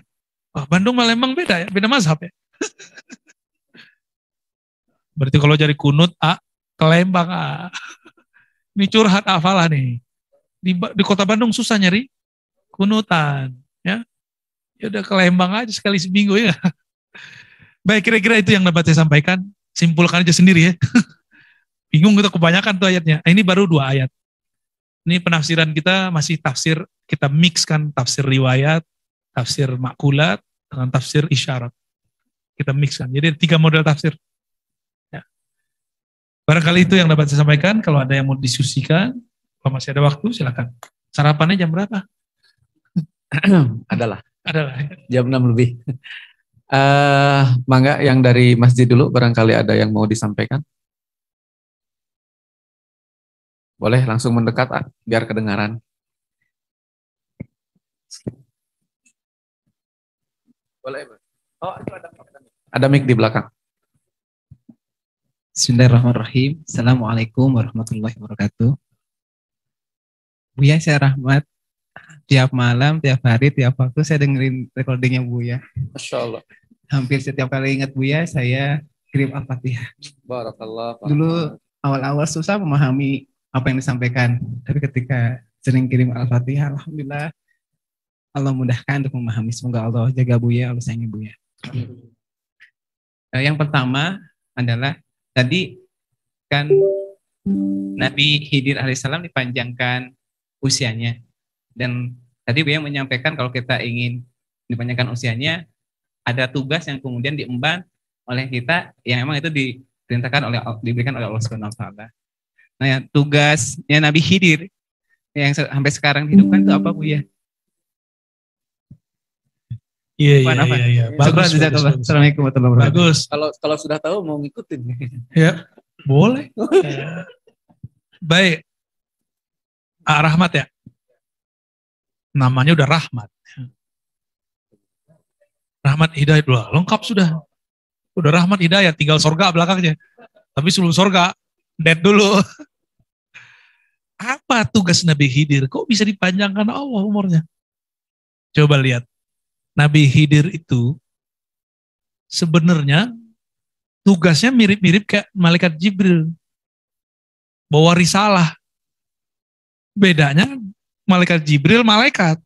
Wah, Bandung sama Lembang beda ya, beda mazhab ya. Berarti kalau cari kunut ke Lembang Ini curhat afalah nih. Di kota Bandung susah nyari kunutan, ya. Ya udah ke Lembang aja sekali seminggu ya. Baik, kira-kira itu yang dapat saya sampaikan. Simpulkan aja sendiri ya. Bingung kita kebanyakan tuh ayatnya. Ini baru 2 ayat. Ini penafsiran kita masih tafsir, kita mixkan tafsir riwayat, tafsir makulat, dengan tafsir isyarat. Kita mixkan. Jadi 3 model tafsir. Ya. Barangkali itu yang dapat saya sampaikan. Kalau ada yang mau diskusikan, kalau masih ada waktu silakan. Sarapannya jam berapa? Adalah. Adalah. Jam 6 lebih. Mangga yang dari masjid dulu, barangkali ada yang mau disampaikan. Boleh langsung mendekat biar kedengaran. Boleh. Oh, itu ada mic di belakang. Bismillahirrahmanirrahim. Assalamualaikum warahmatullahi wabarakatuh. Buya, saya Rahmat. Tiap malam, tiap hari, tiap waktu saya dengerin recordingnya Buya. Masya Allah. Hampir setiap kali ingat Buya, saya kirim Al-Fatihah. Barakallah. Dulu awal-awal susah memahami apa yang disampaikan. Tapi ketika sering kirim Al-Fatihah, alhamdulillah Allah mudahkan untuk memahami. Semoga Allah jaga Buya, Allah sayangi Buya. Yang pertama adalah tadi kan Nabi Khidir alaihissalam dipanjangkan usianya. Dan tadi beliau menyampaikan kalau kita ingin dipanjangkan usianya, ada tugas yang kemudian diemban oleh kita yang memang itu diperintahkan diberikan oleh Allah Subhanahu wa taala. Nah, ya, tugasnya Nabi Khidir yang sampai sekarang dihidupkan itu apa, Bu ya? Iya. Bagus. Assalamualaikum warahmatullahi wabarakatuh. Bagus. Kalau sudah tahu mau ngikutin. Ya, boleh. Baik. Rahmat ya. Namanya udah Rahmat. Rahmat Hidayat, lengkap sudah. Udah Rahmat Hidayat, tinggal sorga belakangnya. Tapi sebelum sorga, dead dulu. Apa tugas Nabi Khidir? Kok bisa dipanjangkan Allah umurnya? Coba lihat. Nabi Khidir itu sebenarnya tugasnya mirip-mirip kayak malaikat Jibril. Bawa risalah. Bedanya malaikat Jibril malaikat.